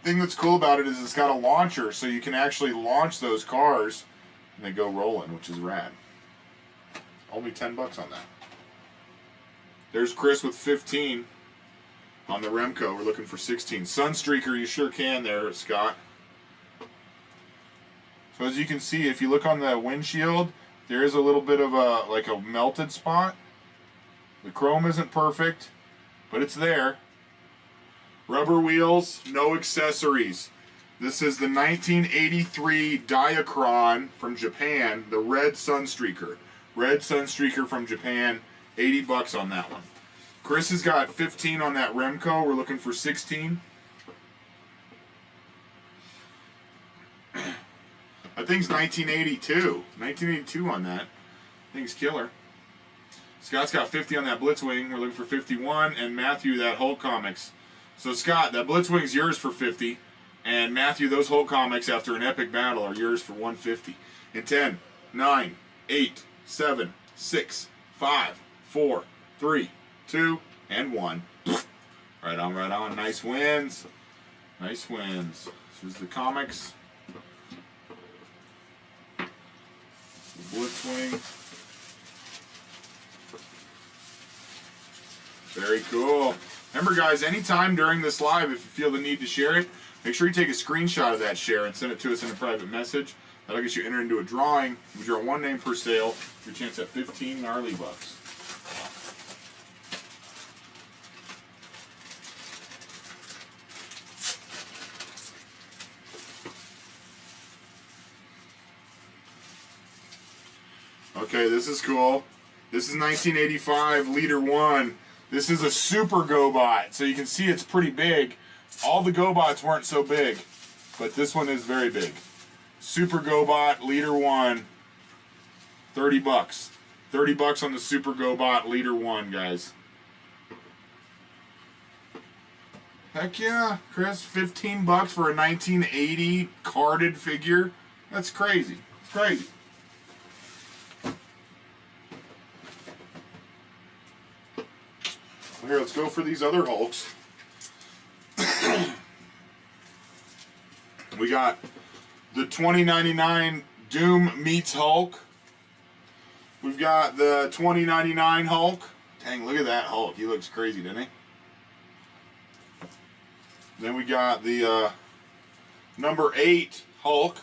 thing that's cool about it is it's got a launcher, so you can actually launch those cars and they go rolling, which is rad. Only $10 on that. There's Chris with 15 on the Remco. We're looking for 16. Sunstreaker, you sure can there, Scott. So as you can see, if you look on the windshield, there is a little bit of a melted spot. The chrome isn't perfect, but it's there. Rubber wheels, no accessories. This is the 1983 Diachron from Japan, the red Sunstreaker. Red Sunstreaker from Japan, 80 bucks on that one. Chris has got 15 on that Remco. We're looking for 16. That thing's 1982. 1982 on that. Thing's killer. Scott's got 50 on that Blitzwing. We're looking for 51. And Matthew, that Hulk Comics. So Scott, that Blitzwing's yours for 50. And Matthew, those Hulk Comics after an epic battle are yours for 150. In 10, 9, 8, 7, 6, 5, 4, 3, 2, and 1. Right on, right on. Nice wins. Nice wins. Here's the comics. The Blitzwing. Very cool. Remember, guys, anytime during this live, if you feel the need to share it, make sure you take a screenshot of that share and send it to us in a private message. That'll get you entered into a drawing. We draw one name per sale. Your chance at 15 gnarly bucks. Okay, this is cool. This is 1985 Leader 1. This is a Super GoBot, so you can see it's pretty big. All the GoBots weren't so big, but this one is very big. Super GoBot Leader 1, 30 bucks. 30 bucks on the Super GoBot Leader 1, guys. Heck yeah, Chris, 15 bucks for a 1980 carded figure. That's crazy. It's crazy. Here, let's go for these other Hulks. We got the 2099 Doom meets Hulk. We've got the 2099 Hulk. Dang, look at that Hulk. He looks crazy, doesn't he? Then we got the number 8 Hulk.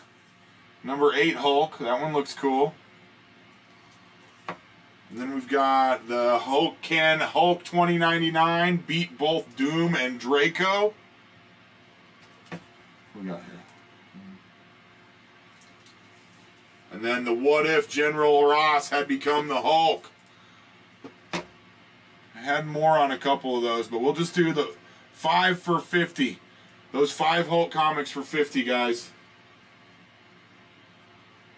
Number 8 Hulk. That one looks cool. And then we've got the Hulk 2099 beat both Doom and Draco. What we got here? And then the What If General Ross had become the Hulk. I had more on a couple of those, but we'll just do the 5 for 50. Those 5 Hulk comics for 50, guys.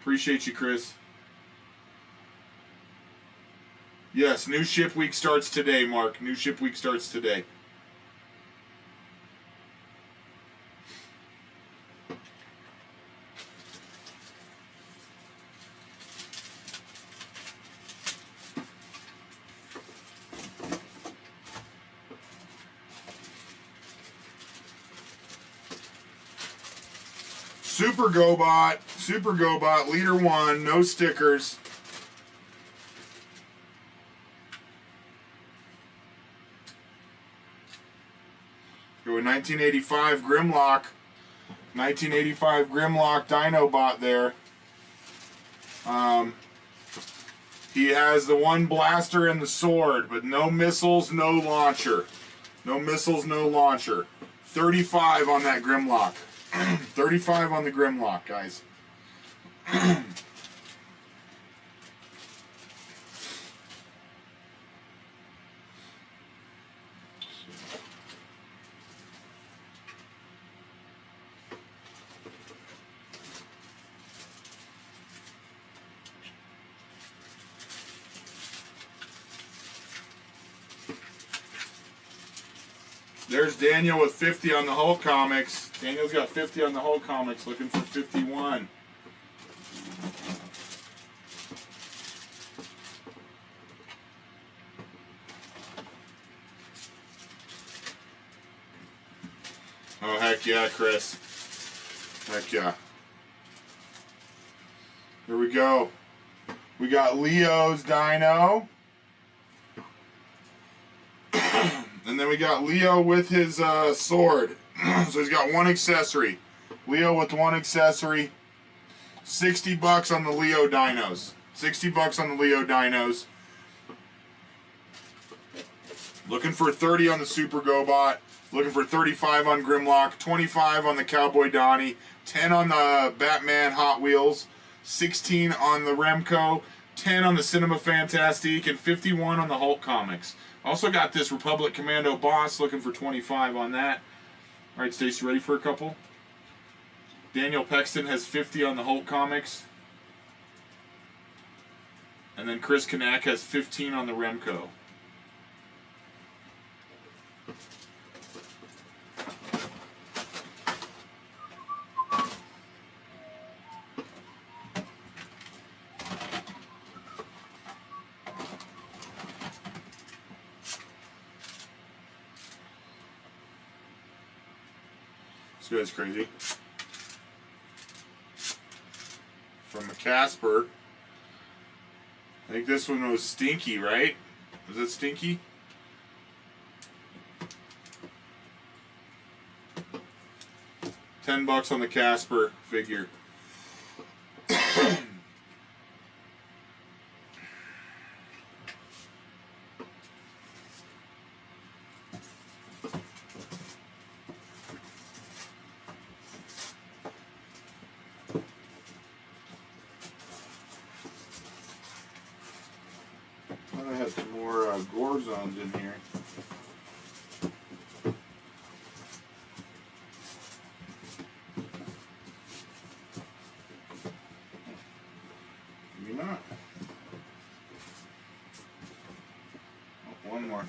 Appreciate you, Chris. Yes, new ship week starts today, Mark. New ship week starts today. Super GoBot, Leader 1, no stickers. Go with 1985 Grimlock. 1985 Grimlock Dinobot there. He has the one blaster and the sword, but no missiles, no launcher. No missiles, no launcher. 35 on that Grimlock. 35 on the Grimlock, guys. There's Daniel with 50 on the Hulk comics. Daniel's got 50 on the Hulk comics, looking for 51. Oh, heck yeah, Chris. Heck yeah. Here we go. We got Leo's Dino. we got Leo with his sword. So he's got one accessory. Leo with one accessory. $60 on the Leo dinos. $60 on the Leo dinos. Looking for 30 on the Super GoBot. Looking for 35 on Grimlock. 25 on the Cowboy Donnie. 10 on the Batman Hot Wheels. 16 on the Remco. 10 on the Cinema Fantastique. And 51 on the Hulk Comics. Also got this Republic Commando Boss. Looking for 25 on that. Alright, Stacey, ready for a couple? Daniel Pexton has 50 on the Hulk Comics. And then Chris Kanak has 15 on the Remco. This guy's crazy. From a Casper. I think this one was Stinky, right? Was it Stinky? $10 on the Casper figure. I have some more gore zones in here. Maybe not. Oh, one more.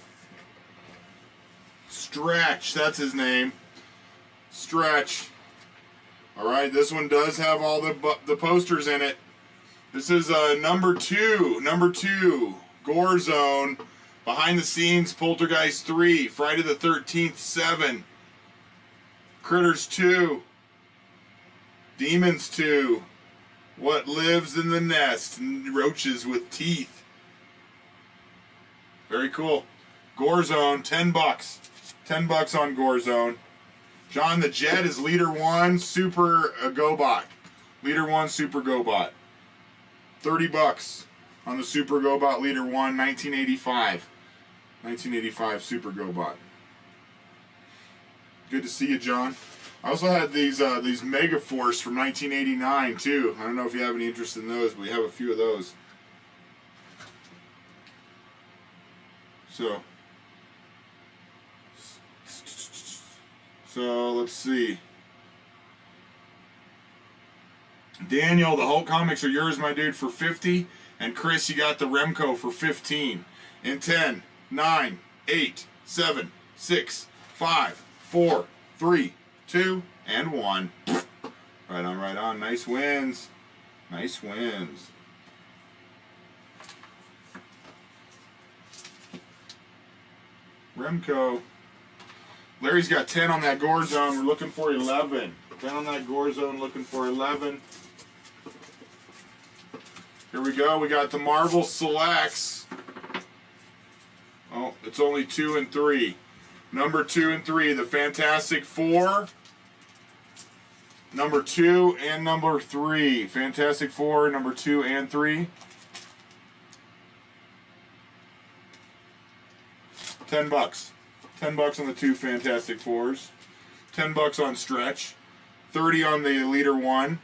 Stretch, that's his name. Stretch. Alright, this one does have all the posters in it. This is number two. Gore Zone, Behind the Scenes, Poltergeist 3, Friday the 13th 7, Critters 2, Demons 2, What Lives in the Nest, Roaches with Teeth. Very cool. Gore Zone, $10. $10 on Gore Zone. John the Jet is Leader 1 Super GoBot. Leader 1 Super GoBot. $30 on the Super GoBot Leader 1, 1985. 1985 Super GoBot. Good to see you, John. I also had these Mega Force from 1989 too. I don't know if you have any interest in those, but we have a few of those. So let's see. Daniel, the Hulk comics are yours, my dude, for 50. And Chris, you got the Remco for 15. In 10, 9, 8, 7, 6, 5, 4, 3, 2, and 1. Right on, right on. Nice wins. Nice wins. Remco. Larry's got 10 on that Gore Zone. We're looking for 11. 10 on that Gore Zone, looking for 11. Here we go. We got the Marvel Selects. Oh, it's only 2 and 3. Number 2 and 3, the Fantastic Four. Number 2 and number 3. Fantastic Four, number 2 and 3. $10. $10 on the 2 Fantastic Fours. $10 on Stretch. 30 on the Leader 1.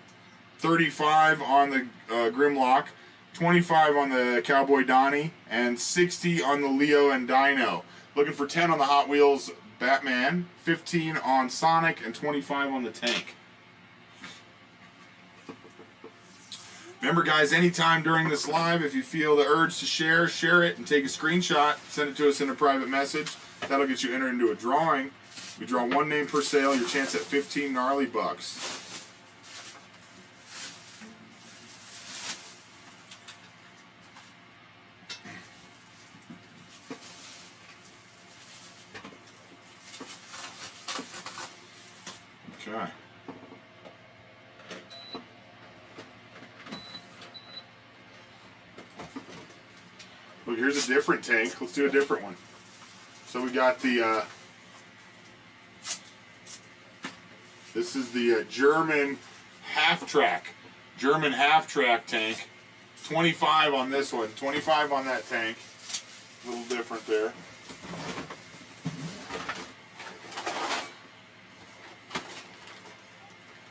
35 on the Grimlock. 25 on the Cowboy Donnie. And 60 on the Leo and Dino. Looking for 10 on the Hot Wheels Batman. 15 on Sonic. And 25 on the Tank. Remember, guys, anytime during this live, if you feel the urge to share it and take a screenshot. Send it to us in a private message. That'll get you entered into a drawing. We draw one name per sale. Your chance at 15 gnarly bucks. Okay. Look, here's a different tank. Let's do a different one. So we got the, this is the German half-track tank. 25 on this one, 25 on that tank. A little different there.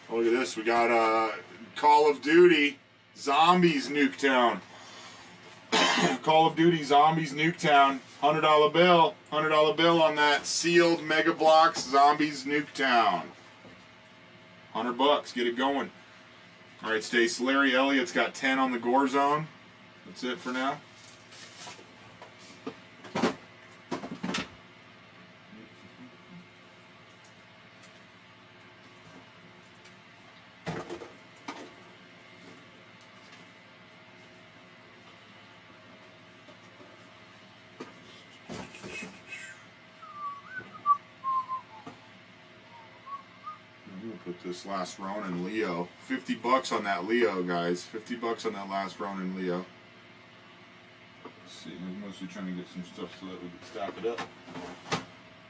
Look at this, we got Call of Duty Zombies Nuketown. Call of Duty Zombies Nuketown. $100 bill. $100 bill on that sealed Mega Bloks Zombies Nuketown. $100, get it going. Alright, Stace. Larry Elliott's got 10 on the Gore Zone. That's it for now. Put this last Ronin Leo. $50 on that Leo, guys. $50 on that last Ronin Leo. Let's see. I'm mostly trying to get some stuff so that we can stack it up.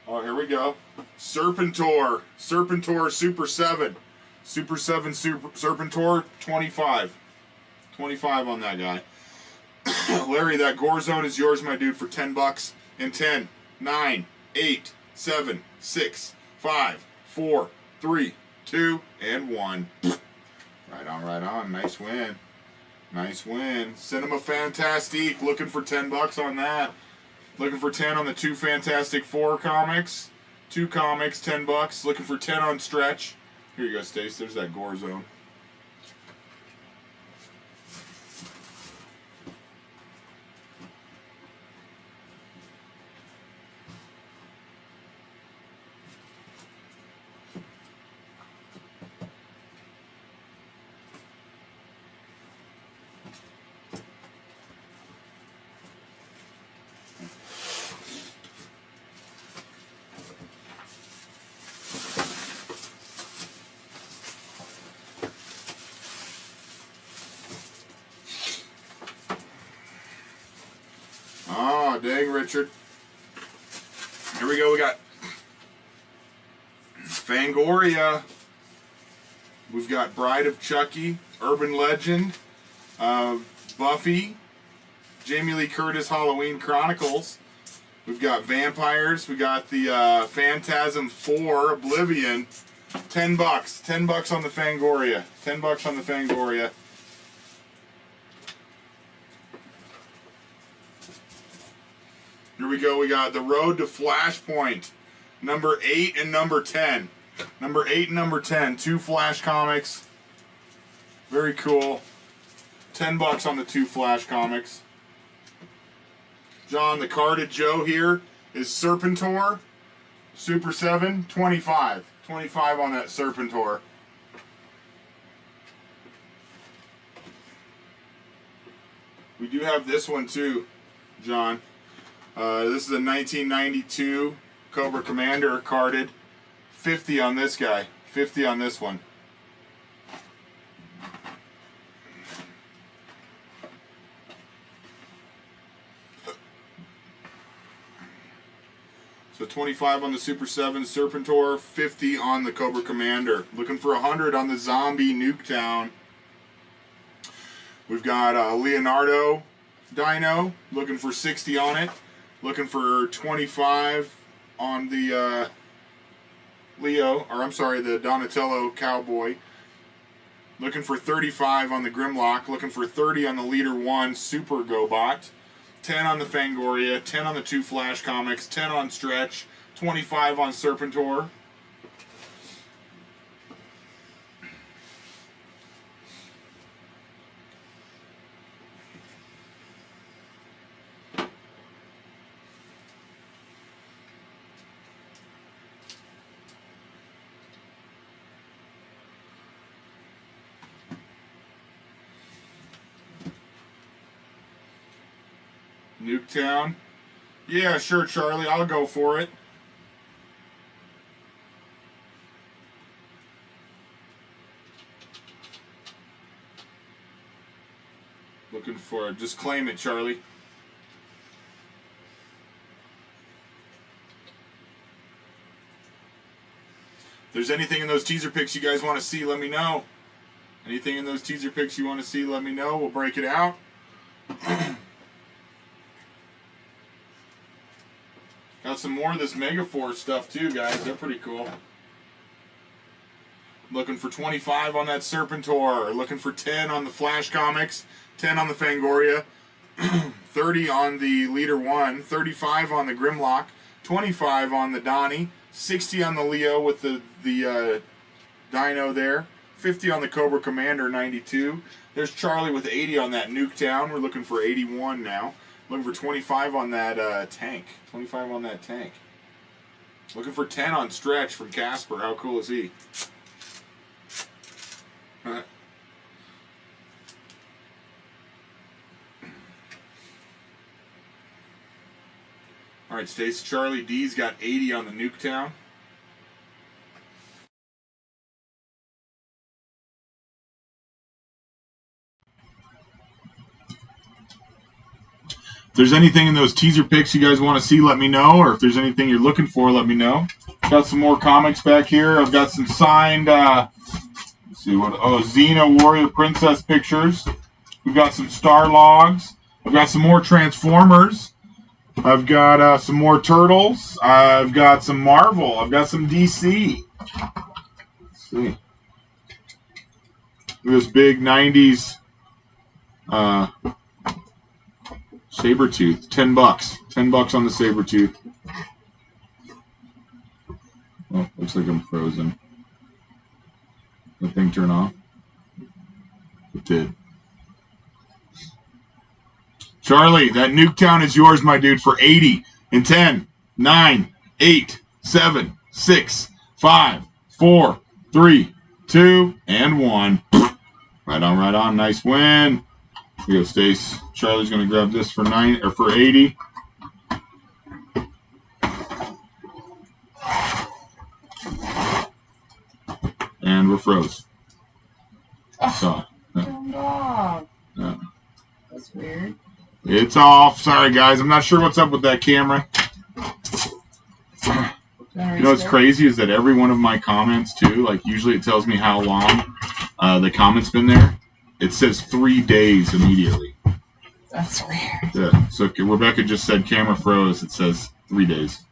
Oh, here we go. Serpentor. Serpentor Super 7. Super 7 Serpentor, 25. 25 on that guy. Larry, that Gore Zone is yours, my dude, for $10. In 10, 9, 8, 7, 6, 5, 4, 3, 2, and 1. Right on, right on. Nice win. Nice win. Cinema Fantastique. Looking for $10 on that. Looking for 10 on the 2 Fantastic 4 comics. 2 comics, $10. Looking for 10 on Stretch. Here you go, Stace. There's that Gore Zone. Oh, dang, Richard. Here we go. We got Fangoria. We've got Bride of Chucky, Urban Legend, Buffy, Jamie Lee Curtis Halloween Chronicles. We've got Vampires. We got the Phantasm 4 Oblivion. $10. $10 on the Fangoria. $10 on the Fangoria. Here we go. We got The Road to Flashpoint, number 8 and number 10. Number 8 and number 10. 2 Flash comics. Very cool. $10 on the 2 Flash comics. John, the carded Joe here is Serpentor, Super 7, 25. 25 on that Serpentor. We do have this one too, John. This is a 1992 Cobra Commander carded. 50 on this guy. 50 on this one. So 25 on the Super 7 Serpentor, 50 on the Cobra Commander. Looking for 100 on the Zombie Nuketown. We've got Leonardo Dino. Looking for 60 on it. Looking for 25 on the the Donatello Cowboy. Looking for 35 on the Grimlock. Looking for 30 on the Leader 1 Super GoBot. 10 on the Fangoria. 10 on the 2 Flash comics. 10 on Stretch. 25 on Serpentor. Nuketown. Yeah, sure, Charlie. I'll go for it. Looking for it. Just claim it, Charlie. If there's anything in those teaser pics you guys want to see, let me know. Anything in those teaser pics you want to see, let me know. We'll break it out. Got some more of this Megaforce stuff too, guys. They're pretty cool. Looking for 25 on that Serpentor. Looking for 10 on the Flash Comics. 10 on the Fangoria. 30 on the Leader 1. 35 on the Grimlock. 25 on the Donnie. 60 on the Leo with the Dino there. 50 on the Cobra Commander 92. There's Charlie with 80 on that Nuketown. We're looking for 81 now. Looking for 25 on that tank. 25 on that tank. Looking for 10 on Stretch from Casper. How cool is he? Alright, Stacy. Charlie D's got 80 on the Nuketown. If there's anything in those teaser pics you guys want to see, let me know. Or if there's anything you're looking for, let me know. Got some more comics back here. I've got some signed, let's see what, Xena Warrior Princess pictures. We've got some Star Logs. I've got some more Transformers. I've got some more Turtles. I've got some Marvel. I've got some DC. Let's see. This big 90s Sabretooth. $10. $10 on the Sabretooth. Oh, looks like I'm frozen. Did the thing turn off? It did. Charlie, that Nuketown is yours, my dude, for 80. In 10, 9, 8, 7, 6, 5, 4, 3, 2, and 1. Right on, right on. Nice win. Here you go, Stace. Charlie's going to grab this for 80. And we're froze. So, yeah. That's weird. It's off. Sorry, guys. I'm not sure what's up with that camera. You know what's crazy is that every one of my comments, too, like usually it tells me how long the comment's been there. It says 3 days immediately. That's weird. Yeah. So Rebecca just said camera froze. It says 3 days.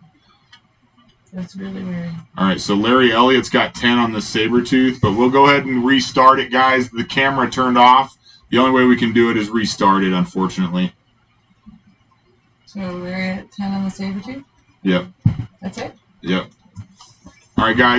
That's really weird. All right, so Larry Elliott's got 10 on the Sabretooth, but we'll go ahead and restart it, guys. The camera turned off. The only way we can do it is restart it, unfortunately. So we're at 10 on the Sabretooth? Yep. That's it? Yep. All right, guys.